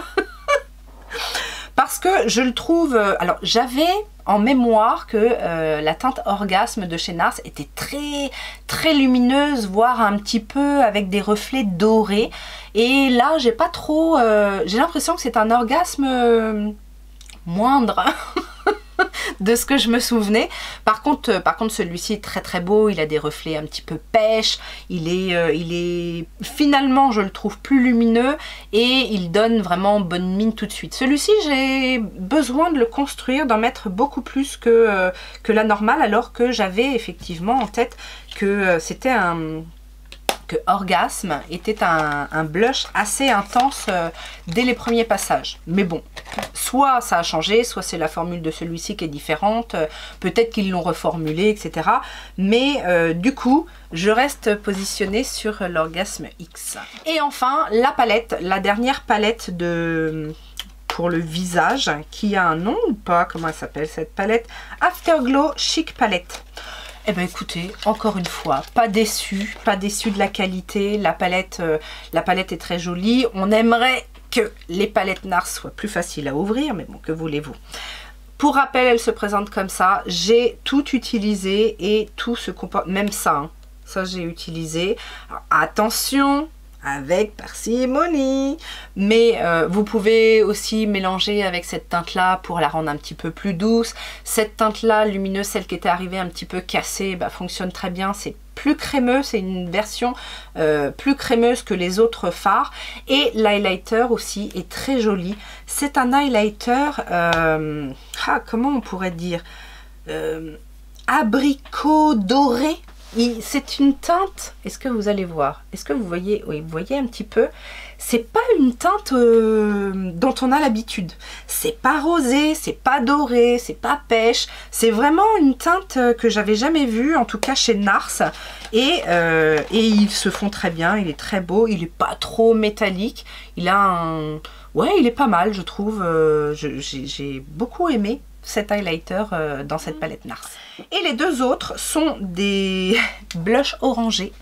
Parce que je le trouve... alors, j'avais en mémoire que la teinte Orgasme de chez Nars était très lumineuse, voire un petit peu avec des reflets dorés. Et là, j'ai pas trop... j'ai l'impression que c'est un orgasme moindre. de ce que je me souvenais. Par contre celui-ci est très très beau, il a des reflets un petit peu pêche, il est finalement, je le trouve plus lumineux et il donne vraiment bonne mine tout de suite. Celui-ci, j'ai besoin de le construire, d'en mettre beaucoup plus que la normale, alors que j'avais effectivement en tête que c'était que Orgasme était un blush assez intense dès les premiers passages. Mais bon, soit ça a changé, soit c'est la formule de celui-ci qui est différente, peut-être qu'ils l'ont reformulé, etc. Mais du coup, je reste positionnée sur l'Orgasme X. Et enfin, la palette, la dernière palette pour le visage, qui a un nom ou pas? Comment elle s'appelle cette palette? Afterglow Chic Palette. Eh bien écoutez, encore une fois, pas déçu de la qualité, la palette est très jolie. On aimerait que les palettes NARS soient plus faciles à ouvrir, mais bon, que voulez-vous. Pour rappel, elle se présente comme ça, j'ai tout utilisé et tout se comporte, même ça, hein, ça j'ai utilisé. Alors, attention, avec parcimonie, mais vous pouvez aussi mélanger avec cette teinte là pour la rendre un petit peu plus douce. Cette teinte là lumineuse, celle qui était arrivée un petit peu cassée, bah, fonctionne très bien, c'est plus crémeux, c'est une version plus crémeuse que les autres fards. Et l'highlighter aussi est très joli, c'est un highlighter comment on pourrait dire, abricot doré. C'est une teinte, est-ce que vous allez voir? Est-ce que vous voyez? Oui, vous voyez un petit peu. C'est pas une teinte dont on a l'habitude. C'est pas rosé, c'est pas doré, c'est pas pêche. C'est vraiment une teinte que j'avais jamais vue, en tout cas chez NARS. Et ils se font très bien, il est très beau, il est pas trop métallique. Il a un... Ouais, il est pas mal, je trouve. J'ai beaucoup aimé cet highlighter dans cette palette NARS. Et les deux autres sont des blushs orangés.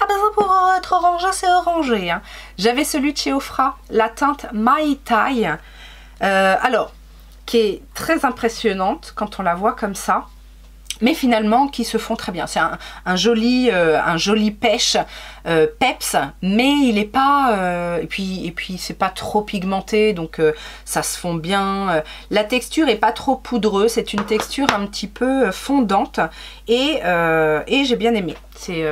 Ah ben ça, pour être orangé, c'est orangé, hein. J'avais celui de chez Ofra, la teinte Mai Tai, alors, qui est très impressionnante quand on la voit comme ça, mais finalement qui se font très bien. C'est un joli pêche, peps, mais il est pas et puis c'est pas trop pigmenté, donc ça se fond bien. La texture est pas trop poudreuse, c'est une texture un petit peu fondante et j'ai bien aimé. C'est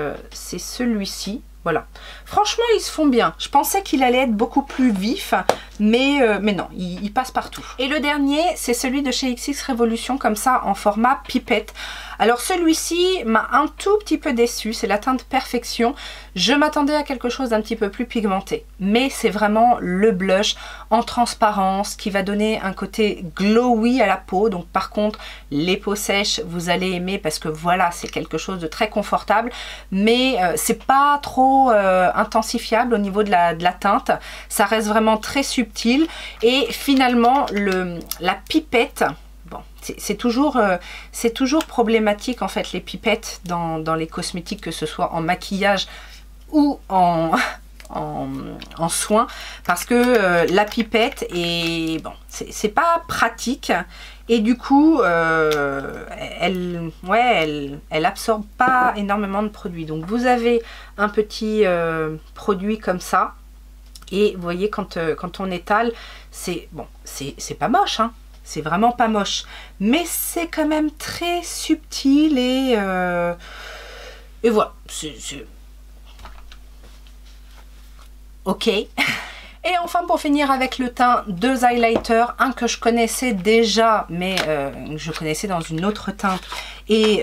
celui-ci. Voilà, franchement ils se font bien. Je pensais qu'il allait être beaucoup plus vif, mais non, il passe partout. Et le dernier, c'est celui de chez XX Révolution, comme ça, en format pipette. Alors celui-ci m'a un tout petit peu déçu, c'est la teinte Perfection. Je m'attendais à quelque chose d'un petit peu plus pigmenté, mais c'est vraiment le blush en transparence qui va donner un côté glowy à la peau. Donc par contre, les peaux sèches, vous allez aimer parce que voilà, c'est quelque chose de très confortable, mais c'est pas trop intensifiable au niveau de la teinte. Ça reste vraiment très subtil et finalement la pipette, bon, c'est toujours problématique en fait les pipettes dans les cosmétiques, que ce soit en maquillage ou en soins, parce que la pipette est bon, c'est pas pratique et du coup elle absorbe pas énormément de produits. Donc vous avez un petit produit comme ça et vous voyez quand on étale, c'est bon, c'est pas moche, hein. C'est vraiment pas moche, mais c'est quand même très subtil et voilà, c'est ok. Et enfin, pour finir avec le teint, deux highlighters, un que je connaissais déjà, mais je connaissais dans une autre teinte. Et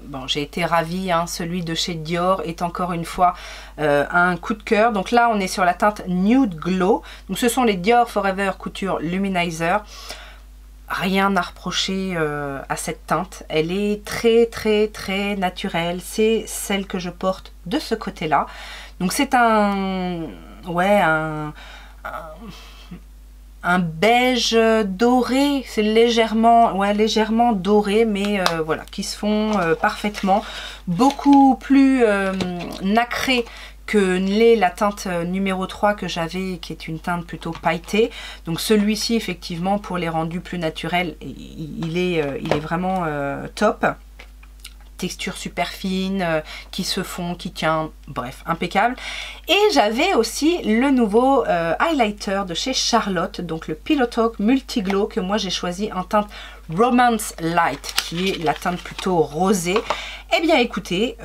bon, j'ai été ravie, hein, celui de chez Dior est encore une fois un coup de cœur. Donc là, on est sur la teinte Nude Glow. Donc ce sont les Dior Forever Couture Luminizer. Rien à reprocher à cette teinte. Elle est très naturelle. C'est celle que je porte de ce côté-là. Donc c'est un beige doré, c'est légèrement doré, mais voilà, qui se font parfaitement, beaucoup plus nacré que l'est la teinte numéro 3 que j'avais, qui est une teinte plutôt pailletée. Donc celui-ci, effectivement, pour les rendus plus naturels, il est vraiment top. texture super fine, qui se fond, qui tient, bref, impeccable. Et j'avais aussi le nouveau highlighter de chez Charlotte, donc le Pillow Talk Multi Glow, que moi j'ai choisi en teinte Romance Light, qui est la teinte plutôt rosée. Eh bien écoutez,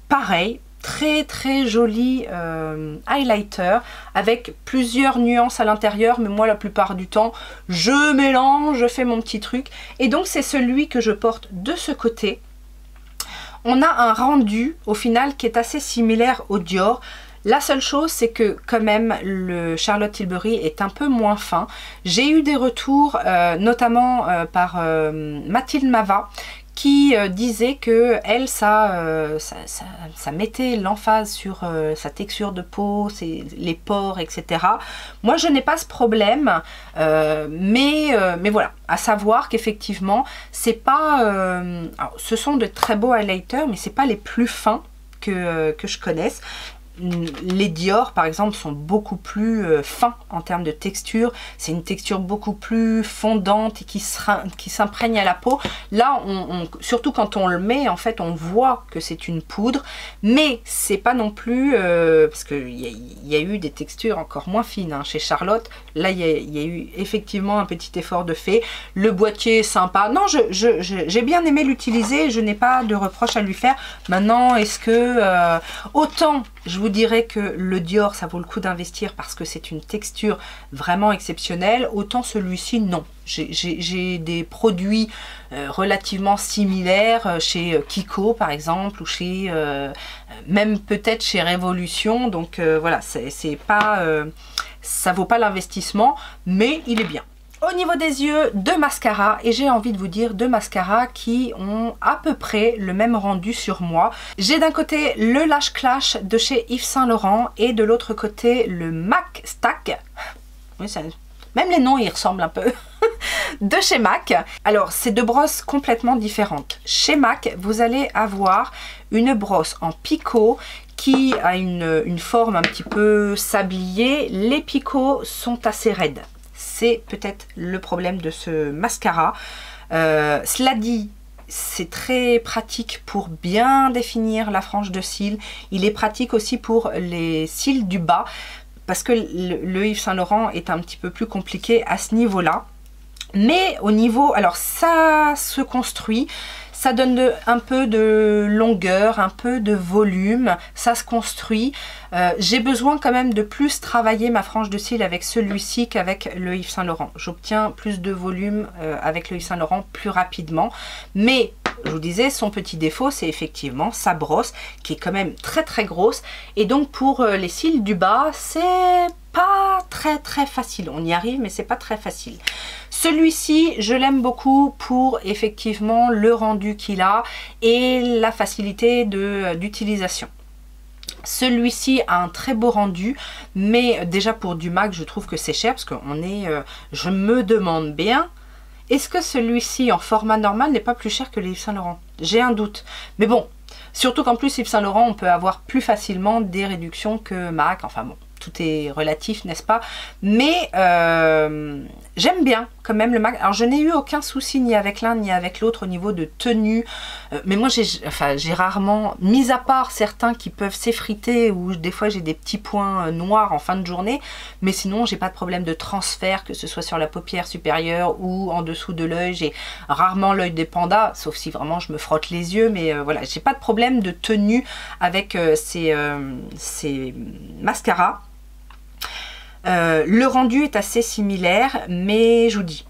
pareil, très très joli highlighter avec plusieurs nuances à l'intérieur, mais moi la plupart du temps je mélange, je fais mon petit truc, et donc c'est celui que je porte de ce côté. On a un rendu au final qui est assez similaire au Dior. La seule chose, c'est que quand même le Charlotte Tilbury est un peu moins fin. J'ai eu des retours notamment par Mathilde Mava, qui disait que elle, ça mettait l'emphase sur sa texture de peau, les pores, etc. Moi, je n'ai pas ce problème, mais voilà, à savoir qu'effectivement, c'est pas... alors, ce sont de très beaux highlighters, mais c'est pas les plus fins que je connaisse. Les Dior par exemple sont beaucoup plus fins en termes de texture, c'est une texture beaucoup plus fondante et qui s'imprègne à la peau. Là surtout quand on le met, en fait on voit que c'est une poudre, mais c'est pas non plus parce qu'il y a eu des textures encore moins fines hein, chez Charlotte. Là il y a eu effectivement un petit effort de fait. Le boîtier est sympa, non, j'ai bien aimé l'utiliser, je n'ai pas de reproche à lui faire. Maintenant, est-ce que autant je vous dirais que le Dior, ça vaut le coup d'investir parce que c'est une texture vraiment exceptionnelle, autant celui-ci, non. J'ai des produits relativement similaires chez Kiko par exemple, ou chez même peut-être chez Révolution, donc voilà, c'est pas ça vaut pas l'investissement, mais il est bien. Au niveau des yeux, deux mascaras, et j'ai envie de vous dire deux mascaras qui ont à peu près le même rendu sur moi. J'ai d'un côté le Lash Clash de chez Yves Saint Laurent et de l'autre côté le MAC Stack. Oui, même les noms ils ressemblent un peu. De chez MAC. Alors c'est deux brosses complètement différentes. Chez MAC, vous allez avoir une brosse en picot qui a une forme un petit peu sablier. Les picots sont assez raides. C'est peut-être le problème de ce mascara. Cela dit, c'est très pratique pour bien définir la frange de cils. Il est pratique aussi pour les cils du bas, parce que le Yves Saint Laurent est un petit peu plus compliqué à ce niveau-là. Mais au niveau, alors ça se construit, ça donne un peu de longueur, un peu de volume, ça se construit. J'ai besoin quand même de plus travailler ma frange de cils avec celui-ci qu'avec le Yves Saint Laurent. J'obtiens plus de volume avec le Yves Saint Laurent plus rapidement. Mais je vous disais, son petit défaut, c'est effectivement sa brosse qui est quand même très très grosse. Et donc pour les cils du bas, c'est pas très facile. On y arrive, mais c'est pas très facile. Celui-ci, je l'aime beaucoup pour effectivement le rendu qu'il a et la facilité d'utilisation. Celui-ci a un très beau rendu, mais déjà pour du MAC, je trouve que c'est cher parce qu'on est... je me demande bien, est-ce que celui-ci en format normal n'est pas plus cher que les Yves Saint Laurent? J'ai un doute. Mais bon, surtout qu'en plus Yves Saint Laurent, on peut avoir plus facilement des réductions que MAC. Enfin bon, tout est relatif, n'est-ce pas? Mais j'aime bien quand même le MAC. Alors je n'ai eu aucun souci ni avec l'un ni avec l'autre au niveau de tenue. Mais moi j'ai rarement, mis à part certains qui peuvent s'effriter ou des fois j'ai des petits points noirs en fin de journée. Mais sinon j'ai pas de problème de transfert, que ce soit sur la paupière supérieure ou en dessous de l'œil. J'ai rarement l'œil des pandas, sauf si vraiment je me frotte les yeux. Mais voilà, j'ai pas de problème de tenue avec ces mascaras. Le rendu est assez similaire, mais je vous dis,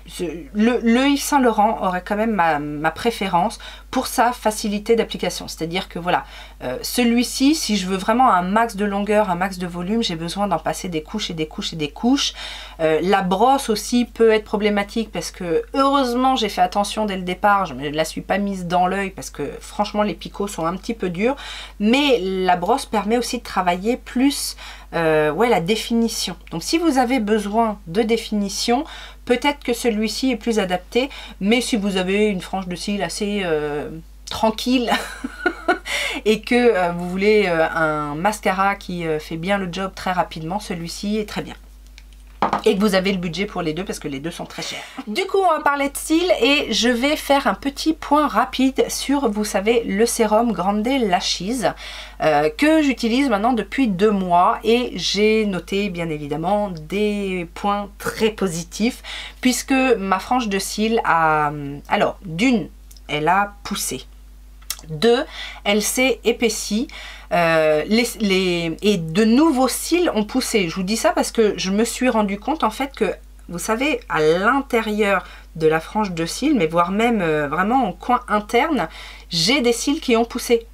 le Yves Saint Laurent aurait quand même ma préférence pour sa facilité d'application. C'est-à-dire que voilà, celui-ci, si je veux vraiment un max de longueur, un max de volume, j'ai besoin d'en passer des couches et des couches et des couches. La brosse aussi peut être problématique parce que heureusement j'ai fait attention dès le départ, je ne la suis pas mise dans l'œil parce que franchement les picots sont un petit peu durs, mais la brosse permet aussi de travailler plus ouais, la définition. Donc si vous avez besoin de définition, peut-être que celui-ci est plus adapté, mais si vous avez une frange de cils assez tranquille et que vous voulez un mascara qui fait bien le job très rapidement, celui-ci est très bien. et que vous avez le budget pour les deux parce que les deux sont très chers. Du coup, on va parler de cils et je vais faire un petit point rapide sur, vous savez, le sérum Grande Lashes que j'utilise maintenant depuis 2 mois et j'ai noté bien évidemment des points très positifs puisque ma frange de cils a, alors d'une, elle a poussé. 2, elle s'est épaissie et de nouveaux cils ont poussé. Je vous dis ça parce que je me suis rendu compte en fait que, vous savez, à l'intérieur de la frange de cils, mais voire même vraiment en coin interne, j'ai des cils qui ont poussé.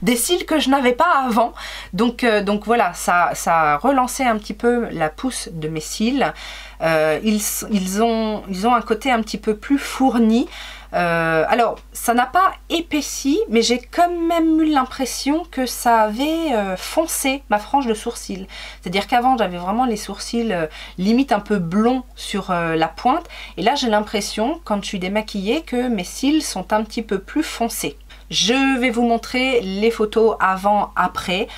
Des cils que je n'avais pas avant. Donc voilà, ça a relancé un petit peu la pousse de mes cils. Ils ont un côté un petit peu plus fourni. Alors, ça n'a pas épaissi, mais j'ai quand même eu l'impression que ça avait foncé ma frange de sourcils. C'est-à-dire qu'avant, j'avais vraiment les sourcils limite un peu blonds sur la pointe. Et là, j'ai l'impression, quand je suis démaquillée, que mes cils sont un petit peu plus foncés. Je vais vous montrer les photos avant-après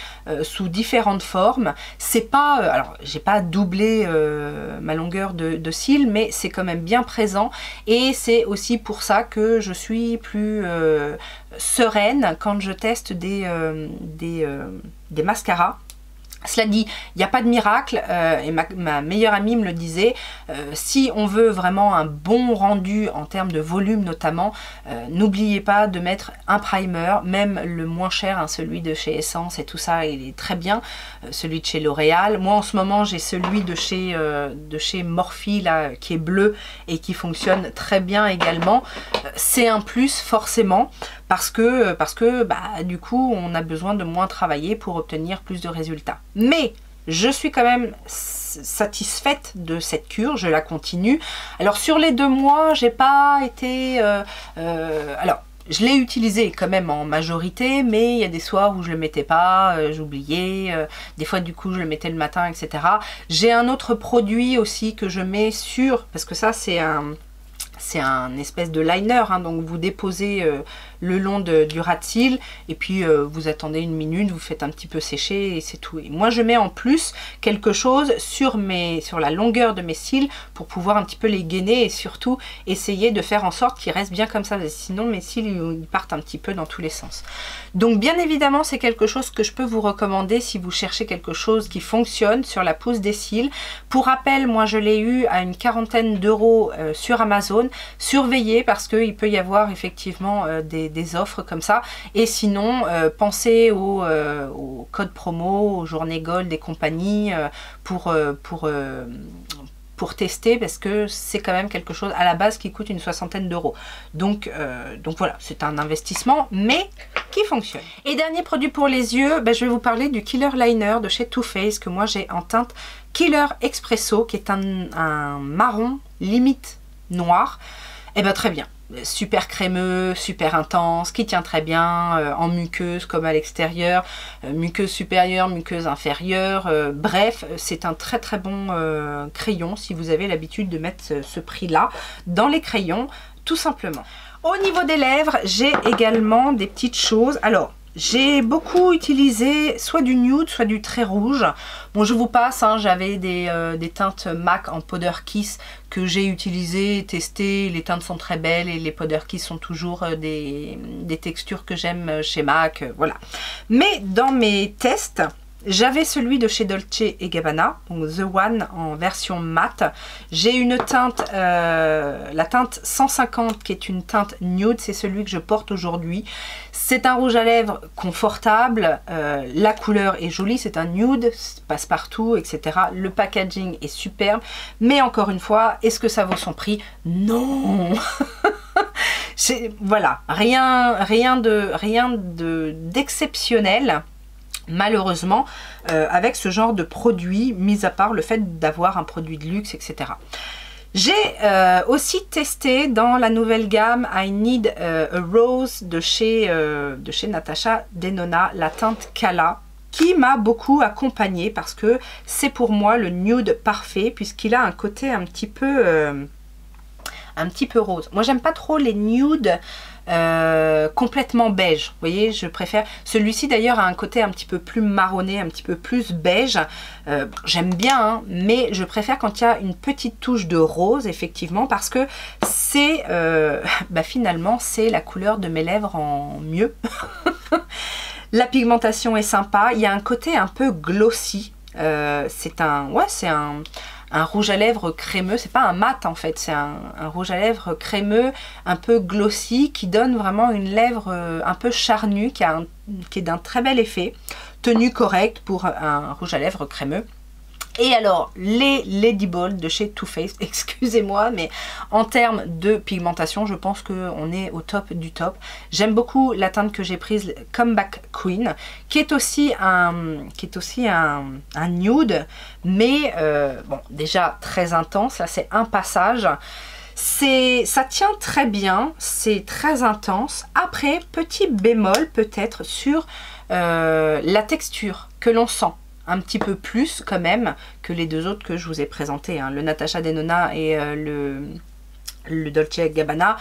sous différentes formes. C'est pas, alors j'ai pas doublé ma longueur de cils, mais c'est quand même bien présent et c'est aussi pour ça que je suis plus sereine quand je teste des mascaras. Cela dit, il n'y a pas de miracle et ma meilleure amie me le disait, si on veut vraiment un bon rendu en termes de volume notamment, n'oubliez pas de mettre un primer, même le moins cher, hein, celui de chez Essence et tout ça, il est très bien, celui de chez L'Oréal. Moi en ce moment j'ai celui de chez Morphe là, qui est bleu et qui fonctionne très bien également. C'est un plus forcément. Parce que bah, du coup, on a besoin de moins travailler pour obtenir plus de résultats. Mais je suis quand même satisfaite de cette cure, je la continue. Alors sur les 2 mois, j'ai pas été... alors, je l'ai utilisé quand même en majorité, mais il y a des soirs où je le mettais pas, j'oubliais, des fois du coup je le mettais le matin, etc. J'ai un autre produit aussi que je mets sur, parce que ça c'est un espèce de liner, hein, donc vous déposez le long du ras de cils et puis vous attendez 1 minute, vous faites un petit peu sécher et c'est tout. Et moi je mets en plus quelque chose sur la longueur de mes cils pour pouvoir un petit peu les gainer et surtout essayer de faire en sorte qu'ils restent bien comme ça, sinon mes cils ils partent un petit peu dans tous les sens. Donc bien évidemment c'est quelque chose que je peux vous recommander si vous cherchez quelque chose qui fonctionne sur la pousse des cils. Pour rappel, moi je l'ai eu à une 40aine d'euros sur Amazon. Surveillez parce qu'il peut y avoir effectivement des offres comme ça. Et sinon, pensez au code promo, aux journées Gold et compagnie pour tester parce que c'est quand même quelque chose à la base qui coûte une 60aine d'euros. Donc voilà, c'est un investissement mais qui fonctionne. Et dernier produit pour les yeux, ben, je vais vous parler du Killer Liner de chez Too Faced que moi j'ai en teinte Killer Espresso qui est un marron limite noir. Et bien très bien, super crémeux, super intense, qui tient très bien en muqueuse comme à l'extérieur, muqueuse supérieure, muqueuse inférieure, bref, c'est un très très bon crayon si vous avez l'habitude de mettre ce prix-là dans les crayons, tout simplement. Au niveau des lèvres, j'ai également des petites choses. Alors, j'ai beaucoup utilisé soit du nude, soit du très rouge. Bon, je vous passe, hein, j'avais des teintes MAC en Powder Kiss que j'ai utilisées, testées. Les teintes sont très belles et les Powder Kiss sont toujours des textures que j'aime chez MAC, voilà. Mais dans mes tests, j'avais celui de chez Dolce & Gabbana, donc The One en version mat. J'ai une teinte, la teinte 150 qui est une teinte nude, c'est celui que je porte aujourd'hui. C'est un rouge à lèvres confortable, la couleur est jolie, c'est un nude, passe partout, etc. Le packaging est superbe, mais encore une fois, est-ce que ça vaut son prix? Non. Voilà, rien d'exceptionnel. Malheureusement avec ce genre de produit, mis à part le fait d'avoir un produit de luxe, etc. J'ai aussi testé dans la nouvelle gamme I Need a Rose de chez Natasha Denona la teinte Kala, qui m'a beaucoup accompagnée parce que c'est pour moi le nude parfait puisqu'il a un côté un petit peu rose. Moi j'aime pas trop les nudes complètement beige. Vous voyez, je préfère. Celui-ci d'ailleurs a un côté un petit peu plus marronné, un petit peu plus beige. J'aime bien, hein, mais je préfère quand il y a une petite touche de rose, effectivement, parce que c'est finalement c'est la couleur de mes lèvres en mieux. La pigmentation est sympa. Il y a un côté un peu glossy. C'est un rouge à lèvres crémeux, c'est pas un mat en fait, c'est un rouge à lèvres crémeux, un peu glossy, qui donne vraiment une lèvre un peu charnue, qui est d'un très bel effet, tenue correcte pour un rouge à lèvres crémeux. Et alors, les Lady Bold de chez Too Faced, excusez-moi, mais en termes de pigmentation, je pense qu'on est au top du top. J'aime beaucoup la teinte que j'ai prise, Comeback Queen, qui est aussi un nude, mais bon, déjà très intense. Là, c'est un passage. Ça tient très bien, c'est très intense. Après, petit bémol peut-être sur la texture que l'on sent. Un petit peu plus quand même que les deux autres que je vous ai présentés, hein, le Natasha Denona et le Dolce & Gabbana.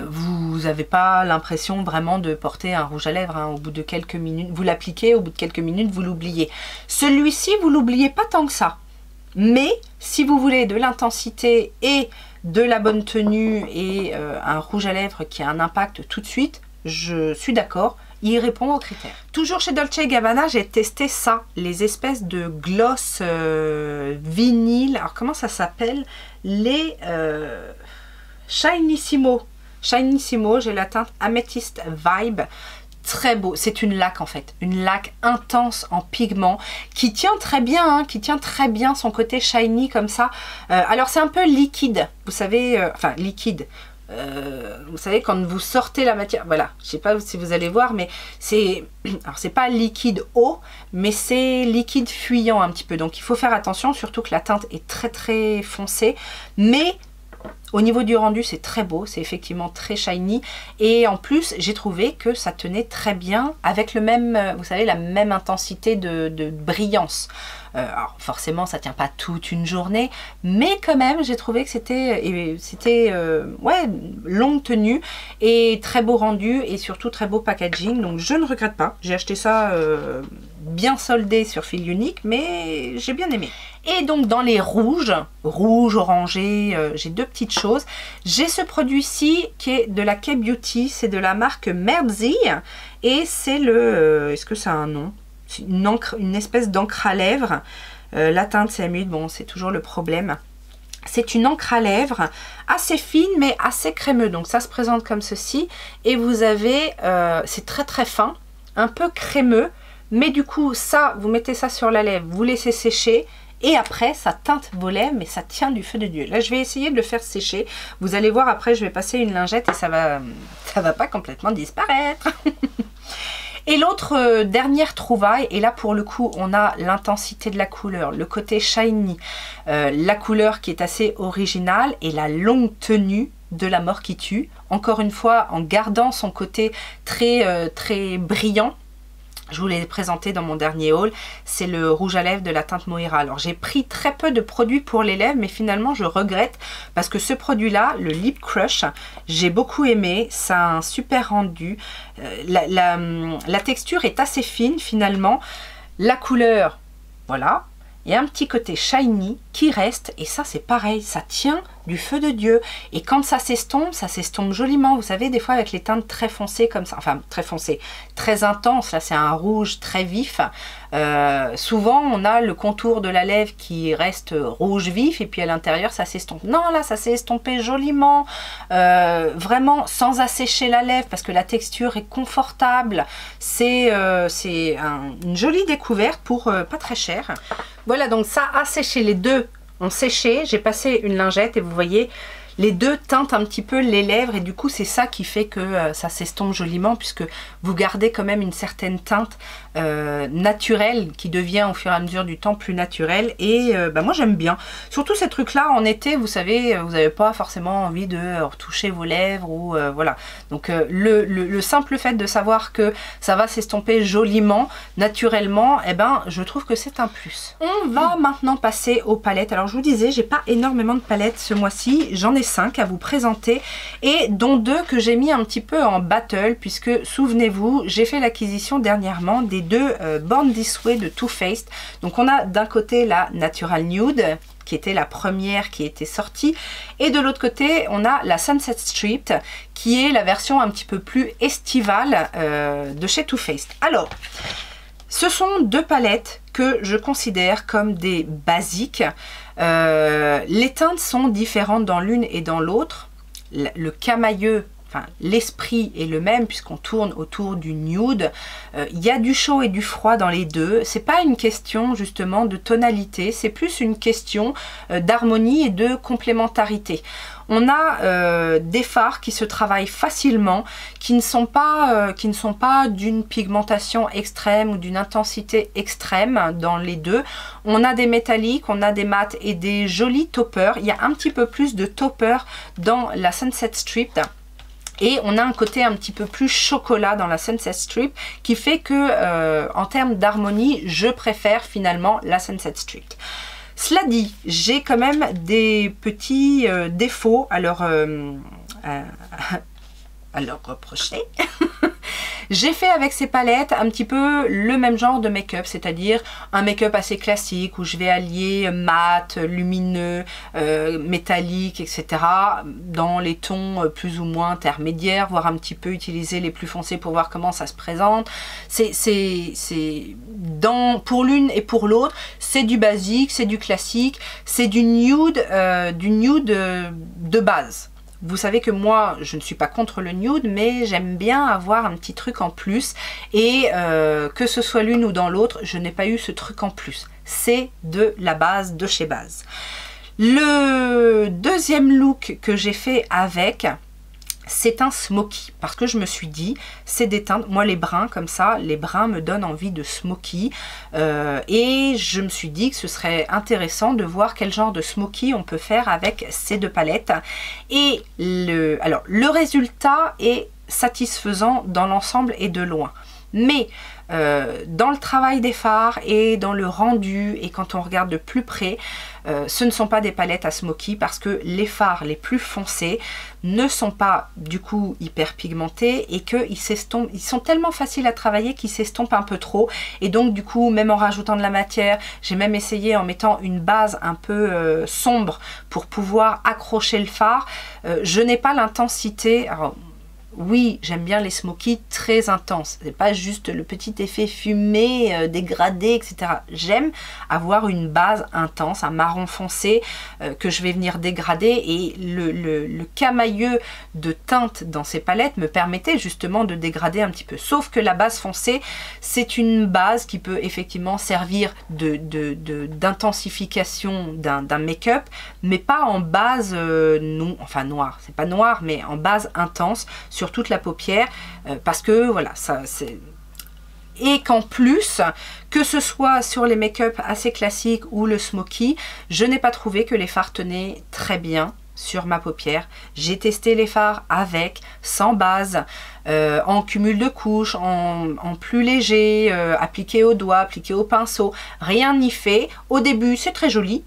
Vous n'avez pas l'impression vraiment de porter un rouge à lèvres, hein, au bout de quelques minutes, vous l'appliquez, au bout de quelques minutes vous l'oubliez. Celui-ci vous l'oubliez pas tant que ça, mais si vous voulez de l'intensité et de la bonne tenue et un rouge à lèvres qui a un impact tout de suite, je suis d'accord, il répond aux critères. Toujours chez Dolce & Gabbana, j'ai testé ça, les espèces de gloss vinyle. Alors comment ça s'appelle? Les Shinissimo. Shinissimo, j'ai la teinte Amethyst Vibe. Très beau, c'est une laque en fait, une laque intense en pigment qui tient très bien, hein, qui tient très bien son côté shiny comme ça. Alors c'est un peu liquide, vous savez, enfin liquide. Vous savez quand vous sortez la matière, voilà, je sais pas si vous allez voir, mais c'est, alors c'est pas liquide eau, mais c'est liquide fuyant un petit peu, donc il faut faire attention, surtout que la teinte est très très foncée, mais au niveau du rendu c'est très beau, c'est effectivement très shiny, et en plus j'ai trouvé que ça tenait très bien avec le même, vous savez, la même intensité de brillance. Alors forcément ça tient pas toute une journée, mais quand même j'ai trouvé que c'était ouais, longue tenue et très beau rendu et surtout très beau packaging, donc je ne regrette pas. J'ai acheté ça bien soldé sur fil unique, mais j'ai bien aimé. Et donc dans les rouges, orangé, j'ai deux petites choses. J'ai ce produit-ci qui est de la K-Beauty, c'est de la marque Merzi et c'est le, est-ce que ça a un nom? Une espèce d'encre à lèvres. La teinte c'est humide, bon c'est toujours le problème. C'est une encre à lèvres assez fine mais assez crémeux, donc ça se présente comme ceci et vous avez, c'est très très fin, un peu crémeux, mais du coup ça, vous mettez ça sur la lèvre, vous laissez sécher et après ça teinte vos lèvres, mais ça tient du feu de Dieu. Là je vais essayer de le faire sécher, vous allez voir après je vais passer une lingette et ça va pas complètement disparaître. Et l'autre dernière trouvaille, et là pour le coup on a l'intensité de la couleur, le côté shiny, la couleur qui est assez originale et la longue tenue de La Mort qui tue, encore une fois en gardant son côté très, très brillant. Je vous l'ai présenté dans mon dernier haul, c'est le rouge à lèvres de la teinte Moira. Alors j'ai pris très peu de produits pour les lèvres, mais finalement je regrette parce que ce produit-là, le Lip Crush, j'ai beaucoup aimé, ça a un super rendu. La texture est assez fine finalement, la couleur, voilà. Il y a un petit côté shiny qui reste et ça c'est pareil, ça tient du feu de Dieu. Et quand ça s'estompe joliment. Vous savez, des fois avec les teintes très foncées comme ça, enfin très foncées, très intenses, là c'est un rouge très vif. Souvent on a le contour de la lèvre qui reste rouge vif et puis à l'intérieur ça s'estompe. Non, là ça s'est estompé joliment, vraiment sans assécher la lèvre parce que la texture est confortable. C'est une jolie découverte pour pas très cher. Voilà, donc ça a séché, les deux ont séché, j'ai passé une lingette et vous voyez les deux teintent un petit peu les lèvres et du coup c'est ça qui fait que ça s'estompe joliment puisque vous gardez quand même une certaine teinte naturelle qui devient au fur et à mesure du temps plus naturelle et moi j'aime bien. Surtout ces trucs là en été, vous savez, vous n'avez pas forcément envie de retoucher vos lèvres ou voilà. Donc le simple fait de savoir que ça va s'estomper joliment, naturellement, eh ben je trouve que c'est un plus. On va maintenant passer aux palettes. Alors je vous disais, j'ai pas énormément de palettes ce mois-ci, j'en ai ai 5 à vous présenter et dont 2 que j'ai mis un petit peu en battle puisque souvenez-vous, j'ai fait l'acquisition dernièrement des 2 Born This Way de Too Faced. Donc on a d'un côté la Natural Nude qui était la première qui était sortie et de l'autre côté on a la Sunset Strip qui est la version un petit peu plus estivale de chez Too Faced. Alors ce sont 2 palettes que je considère comme des basiques. Les teintes sont différentes dans l'une et dans l'autre. Le camailleux, enfin l'esprit est le même puisqu'on tourne autour du nude. Il y a du chaud et du froid dans les deux. C'est pas une question justement de tonalité, c'est plus une question d'harmonie et de complémentarité. On a des fards qui se travaillent facilement, qui ne sont pas d'une pigmentation extrême ou d'une intensité extrême dans les deux. On a des métalliques, on a des mats et des jolis toppers. Il y a un petit peu plus de toppers dans la Sunset Strip. Et on a un côté un petit peu plus chocolat dans la Sunset Strip qui fait que en termes d'harmonie, je préfère finalement la Sunset Strip. Cela dit, j'ai quand même des petits défauts à leur reprocher. J'ai fait avec ces palettes un petit peu le même genre de make-up, c'est-à-dire un make-up assez classique où je vais allier mat, lumineux, métallique, etc. dans les tons plus ou moins intermédiaires, voire un petit peu utiliser les plus foncés pour voir comment ça se présente. Pour l'une et pour l'autre, c'est du basique, c'est du classique, c'est du nude de base. Vous savez que moi, je ne suis pas contre le nude, mais j'aime bien avoir un petit truc en plus. Et que ce soit l'une ou dans l'autre, je n'ai pas eu ce truc en plus. C'est de la base, de chez base. Le deuxième look que j'ai fait avec, c'est un smoky. Parce que je me suis dit, c'est des teintes. Moi, les bruns comme ça, les bruns me donnent envie de smoky. Et je me suis dit que ce serait intéressant de voir quel genre de smoky on peut faire avec ces 2 palettes. Et le résultat est satisfaisant dans l'ensemble et de loin. Mais dans le travail des fards et dans le rendu et quand on regarde de plus près, ce ne sont pas des palettes à smoky parce que les fards les plus foncés ne sont pas du coup hyper pigmentés et qu'ils s'estompent, ils sont tellement faciles à travailler qu'ils s'estompent un peu trop et donc du coup même en rajoutant de la matière, j'ai même essayé en mettant une base un peu sombre pour pouvoir accrocher le fard. Je n'ai pas l'intensité. Alors, oui, j'aime bien les smokies très intenses. C'est pas juste le petit effet fumé, dégradé, etc. J'aime avoir une base intense, un marron foncé que je vais venir dégrader. Et le camailleux de teinte dans ces palettes me permettait justement de dégrader un petit peu. Sauf que la base foncée, c'est une base qui peut effectivement servir d'intensification d'un make-up, mais pas en base noire. C'est pas noir, mais en base intense sur toute la paupière parce que voilà, ça c'est... Et qu'en plus, que ce soit sur les make-up assez classiques ou le smoky, je n'ai pas trouvé que les fards tenaient très bien sur ma paupière. J'ai testé les fards avec, sans base, en cumul de couches, en plus léger, appliqué au doigt, appliqué au pinceau, rien n'y fait. Au début, c'est très joli.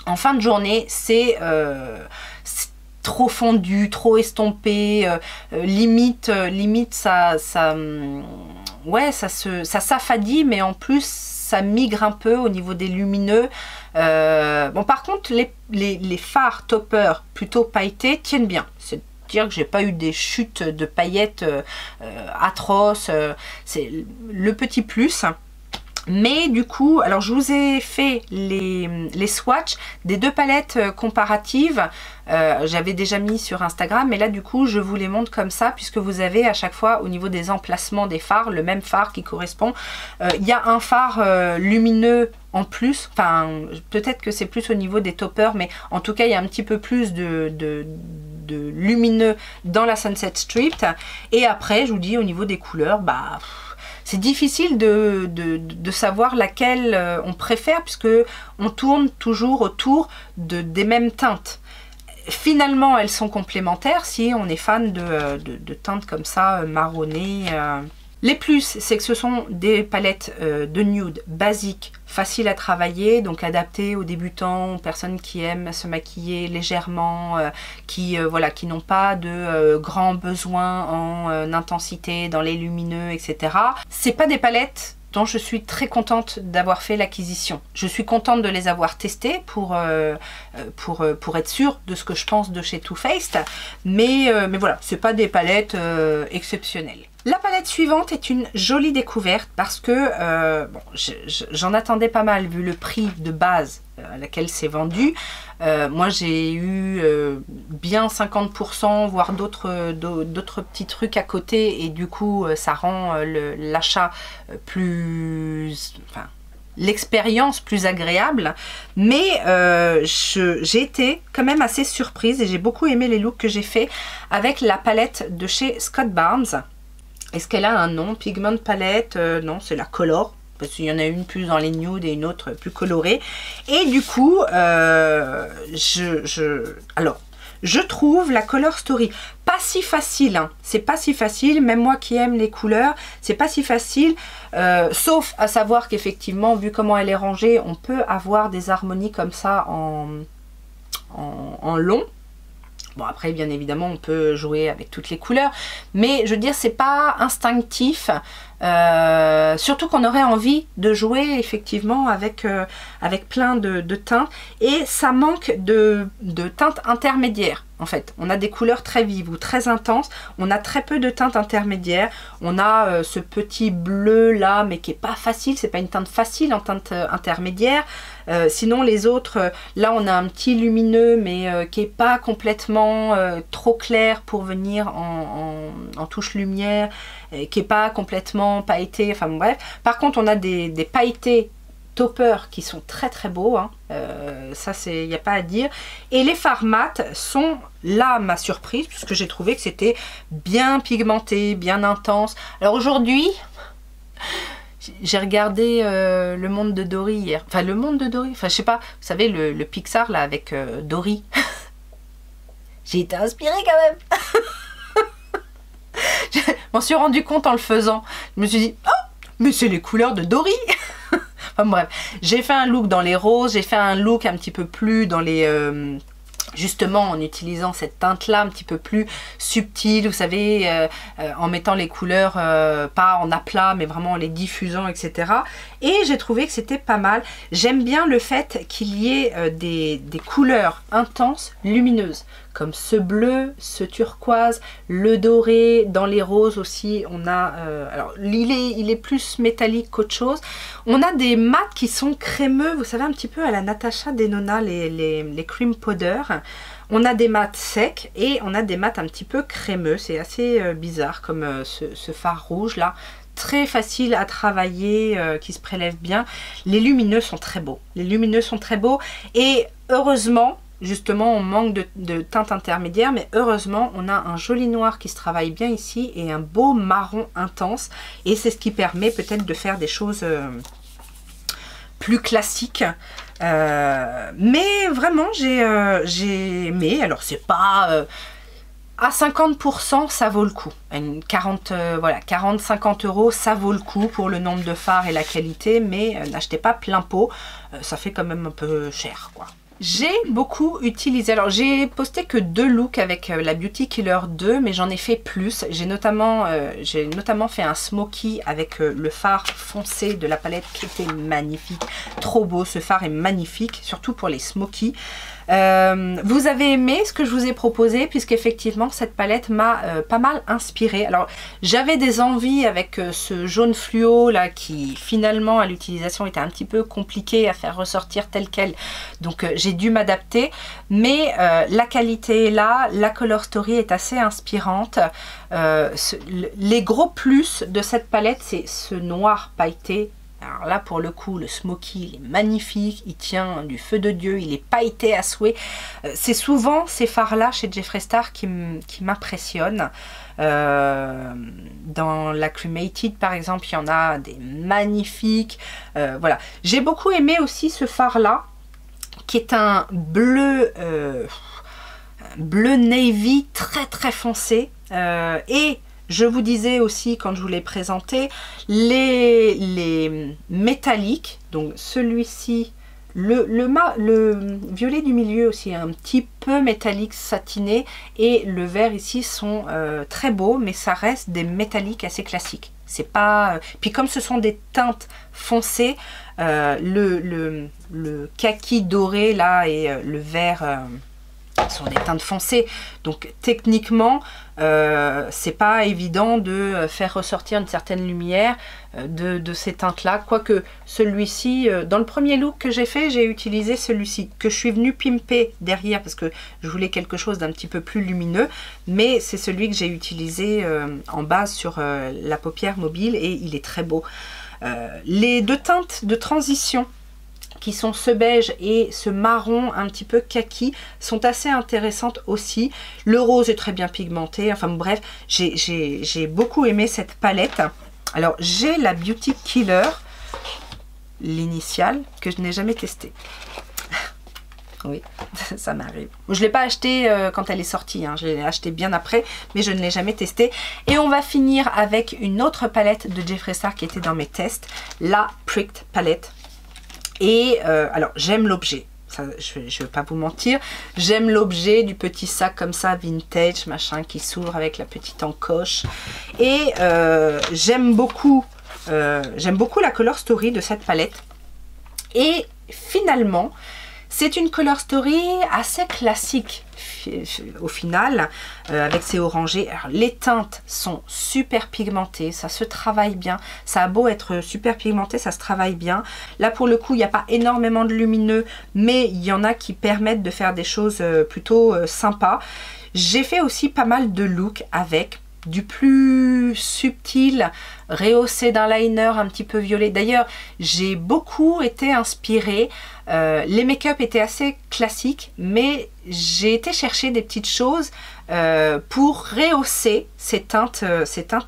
En fin de journée, c'est trop fondu, trop estompé, limite ça s'affadit, mais en plus ça migre un peu au niveau des lumineux. Bon, par contre les fards topper plutôt pailletés tiennent bien. C'est dire que j'ai pas eu des chutes de paillettes atroces, c'est le petit plus. Mais du coup, alors je vous ai fait les swatchs des 2 palettes comparatives. J'avais déjà mis sur Instagram, mais là du coup je vous les montre comme ça puisque vous avez à chaque fois au niveau des emplacements des fards le même fard qui correspond. Il y a un fard lumineux en plus, enfin peut-être que c'est plus au niveau des toppers, mais en tout cas il y a un petit peu plus de lumineux dans la Sunset Strip. Et après je vous dis au niveau des couleurs, bah c'est difficile de savoir laquelle on préfère puisque on tourne toujours autour des mêmes teintes. Finalement, elles sont complémentaires si on est fan de teintes comme ça, marronnées. Les plus, c'est que ce sont des palettes de nude basiques, faciles à travailler, donc adaptées aux débutants, aux personnes qui aiment se maquiller légèrement, voilà, qui n'ont pas de grands besoins en intensité, dans les lumineux, etc. C'est pas des palettes dont je suis très contente d'avoir fait l'acquisition. Je suis contente de les avoir testées pour être sûre de ce que je pense de chez Too Faced, mais voilà, c'est pas des palettes exceptionnelles. La palette suivante est une jolie découverte parce que bon, j'en attendais pas mal vu le prix de base à laquelle c'est vendu. Moi j'ai eu bien 50%, voire d'autres petits trucs à côté, et du coup ça rend l'achat plus... Enfin, l'expérience plus agréable, mais j'ai été quand même assez surprise et j'ai beaucoup aimé les looks que j'ai fait avec la palette de chez Scott Barnes. Est-ce qu'elle a un nom? Pigment palette? Non, c'est la Color. Parce qu'il y en a une plus dans les nudes et une autre plus colorée. Et du coup, je trouve la Color Story pas si facile. Hein. C'est pas si facile, même moi qui aime les couleurs, c'est pas si facile. Sauf à savoir qu'effectivement, vu comment elle est rangée, on peut avoir des harmonies comme ça en long. Bon, après, bien évidemment, on peut jouer avec toutes les couleurs, mais je veux dire, c'est pas instinctif. Surtout qu'on aurait envie de jouer effectivement avec plein de teintes, et ça manque de teintes intermédiaires. En fait, on a des couleurs très vives ou très intenses, on a très peu de teintes intermédiaires. On a ce petit bleu là, mais qui est pas facile, c'est pas une teinte facile en teinte intermédiaire. Sinon les autres, là on a un petit lumineux, mais qui est pas complètement trop clair pour venir en touche lumière, qui est pas complètement pailleté, enfin bon, bref. Par contre on a des pailletés topper qui sont très très beaux, hein. Ça c'est, il n'y a pas à dire. Et les fards mat sont là ma surprise, puisque j'ai trouvé que c'était bien pigmenté, bien intense. Alors aujourd'hui, j'ai regardé Le Monde de Dory hier, enfin Le Monde de Dory, enfin je sais pas, vous savez le Pixar là avec Dory. J'ai été inspirée quand même. Je m'en suis rendu compte en le faisant. Je me suis dit, oh, mais c'est les couleurs de Dory. Enfin bref, j'ai fait un look dans les roses, j'ai fait un look un petit peu plus dans les... justement en utilisant cette teinte là un petit peu plus subtile, vous savez, en mettant les couleurs pas en aplat mais vraiment en les diffusant, etc. Et j'ai trouvé que c'était pas mal. J'aime bien le fait qu'il y ait des couleurs intenses, lumineuses, comme ce bleu, ce turquoise, le doré. Dans les roses aussi on a alors il est plus métallique qu'autre chose. On a des mats qui sont crémeux, vous savez, un petit peu à la Natasha Denona, les cream powder. On a des mats secs et on a des mats un petit peu crémeux. C'est assez bizarre comme ce fard rouge là. Très facile à travailler, qui se prélève bien. Les lumineux sont très beaux. Les lumineux sont très beaux et heureusement, justement, on manque de teinte intermédiaire, mais heureusement, on a un joli noir qui se travaille bien ici et un beau marron intense. Et c'est ce qui permet peut-être de faire des choses plus classiques. Mais vraiment, j'ai aimé. Alors, c'est pas... à 50%, ça vaut le coup. 40-50 euros, ça vaut le coup pour le nombre de fards et la qualité, mais n'achetez pas plein pot. Ça fait quand même un peu cher, quoi. J'ai beaucoup utilisé, alors j'ai posté que 2 looks avec la Beauty Killer 2, mais j'en ai fait plus. J'ai notamment fait un smoky avec le fard foncé de la palette qui était magnifique. Trop beau, ce fard est magnifique, surtout pour les smokies. Vous avez aimé ce que je vous ai proposé, puisqu'effectivement cette palette m'a pas mal inspirée. Alors j'avais des envies avec ce jaune fluo là qui finalement à l'utilisation était un petit peu compliqué à faire ressortir tel quel, donc j'ai dû m'adapter, mais la qualité est là, la Color Story est assez inspirante. Les gros plus de cette palette, c'est ce noir pailleté. Alors là pour le coup le smoky il est magnifique, il tient du feu de Dieu, il est pailleté à souhait. C'est souvent ces fards là chez Jeffree Star qui m'impressionnent. Dans la Cremated par exemple il y en a des magnifiques. Voilà, j'ai beaucoup aimé aussi ce fard là qui est un bleu bleu navy très très foncé, et Je vous disais aussi quand je vous l'ai présenté, les métalliques, donc celui-ci, le violet du milieu aussi un petit peu métallique satiné et le vert ici sont très beaux, mais ça reste des métalliques assez classiques. C'est pas... Puis comme ce sont des teintes foncées, le kaki doré là et le vert sont des teintes foncées. Donc techniquement, c'est pas évident de faire ressortir une certaine lumière de ces teintes là. Quoique celui-ci, dans le premier look que j'ai fait, j'ai utilisé celui-ci que je suis venue pimper derrière parce que je voulais quelque chose d'un petit peu plus lumineux. Mais c'est celui que j'ai utilisé en base sur la paupière mobile et il est très beau. Les deux teintes de transition qui sont ce beige et ce marron un petit peu kaki, sont assez intéressantes aussi. Le rose est très bien pigmenté, enfin bref, j'ai beaucoup aimé cette palette. Alors j'ai la Beauty Killer, l'initiale, que je n'ai jamais testée. Oui, ça m'arrive. Je ne l'ai pas acheté quand elle est sortie, hein. Je l'ai acheté bien après, mais je ne l'ai jamais testé. Et on va finir avec une autre palette de Jeffree Star qui était dans mes tests, la Pricked Palette. Et alors j'aime l'objet, je ne vais pas vous mentir, j'aime l'objet du petit sac comme ça, vintage, machin, qui s'ouvre avec la petite encoche. Et j'aime beaucoup la Color Story de cette palette. Et finalement, c'est une Color Story assez classique au final, avec ces orangés. Alors, les teintes sont super pigmentées, ça se travaille bien. Ça a beau être super pigmenté, ça se travaille bien. Là pour le coup, il n'y a pas énormément de lumineux, mais il y en a qui permettent de faire des choses plutôt sympas. J'ai fait aussi pas mal de looks avec du plus subtil, rehaussé d'un liner un petit peu violet. D'ailleurs, j'ai beaucoup été inspirée. Les make-up étaient assez classiques, mais j'ai été chercher des petites choses pour rehausser ces teintes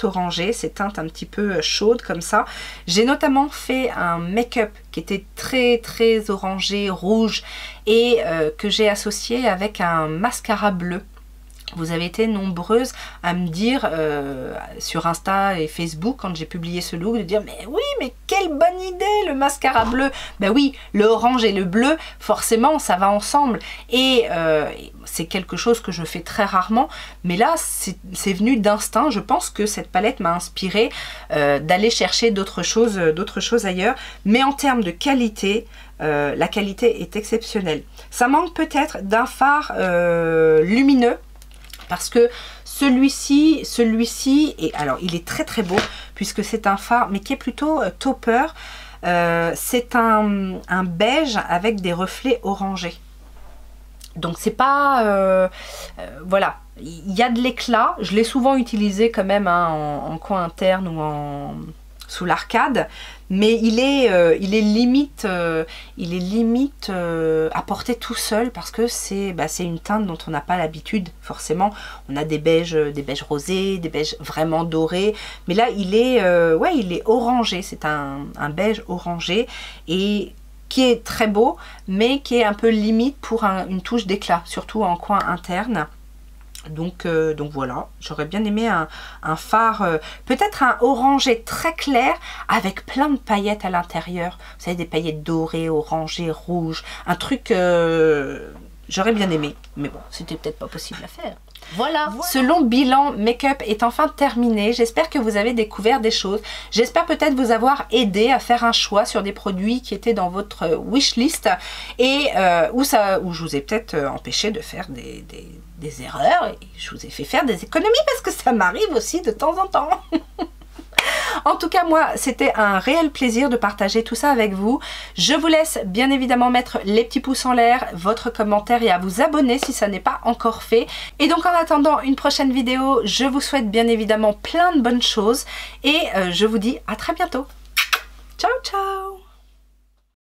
orangées, ces teintes un petit peu chaudes comme ça. J'ai notamment fait un make-up qui était très orangé, rouge, et que j'ai associé avec un mascara bleu. Vous avez été nombreuses à me dire sur Insta et Facebook quand j'ai publié ce look, de dire mais oui, mais quelle bonne idée le mascara bleu. Ben oui, le orange et le bleu, forcément ça va ensemble. Et c'est quelque chose que je fais très rarement, mais là c'est venu d'instinct. Je pense que cette palette m'a inspiré d'aller chercher d'autres choses ailleurs. Mais en termes de qualité, la qualité est exceptionnelle. Ça manque peut-être d'un fard lumineux, parce que celui-ci, et alors il est très beau, puisque c'est un fard, mais qui est plutôt tauper. C'est un beige avec des reflets orangés. Donc c'est pas... voilà, il y a de l'éclat. Je l'ai souvent utilisé quand même hein, en coin interne ou sous l'arcade, mais il est limite à porter tout seul, parce que c'est une teinte dont on n'a pas l'habitude. Forcément, on a des beiges rosés, des beiges vraiment dorés, mais là il est orangé. C'est un beige orangé et qui est très beau, mais qui est un peu limite pour une touche d'éclat, surtout en coin interne. Donc voilà, j'aurais bien aimé un fard, peut-être un orangé très clair avec plein de paillettes à l'intérieur. Vous savez, des paillettes dorées, orangées, rouges. Un truc, j'aurais bien aimé. Mais bon, c'était peut-être pas possible à faire. Voilà, ce long bilan make-up est enfin terminé. J'espère que vous avez découvert des choses. J'espère peut-être vous avoir aidé à faire un choix sur des produits qui étaient dans votre wishlist et où je vous ai peut-être empêché de faire des erreurs, et je vous ai fait faire des économies parce que ça m'arrive aussi de temps en temps. En tout cas, moi, c'était un réel plaisir de partager tout ça avec vous. Je vous laisse bien évidemment mettre les petits pouces en l'air, votre commentaire et à vous abonner si ça n'est pas encore fait. Et donc en attendant une prochaine vidéo, je vous souhaite bien évidemment plein de bonnes choses et je vous dis à très bientôt. Ciao, ciao!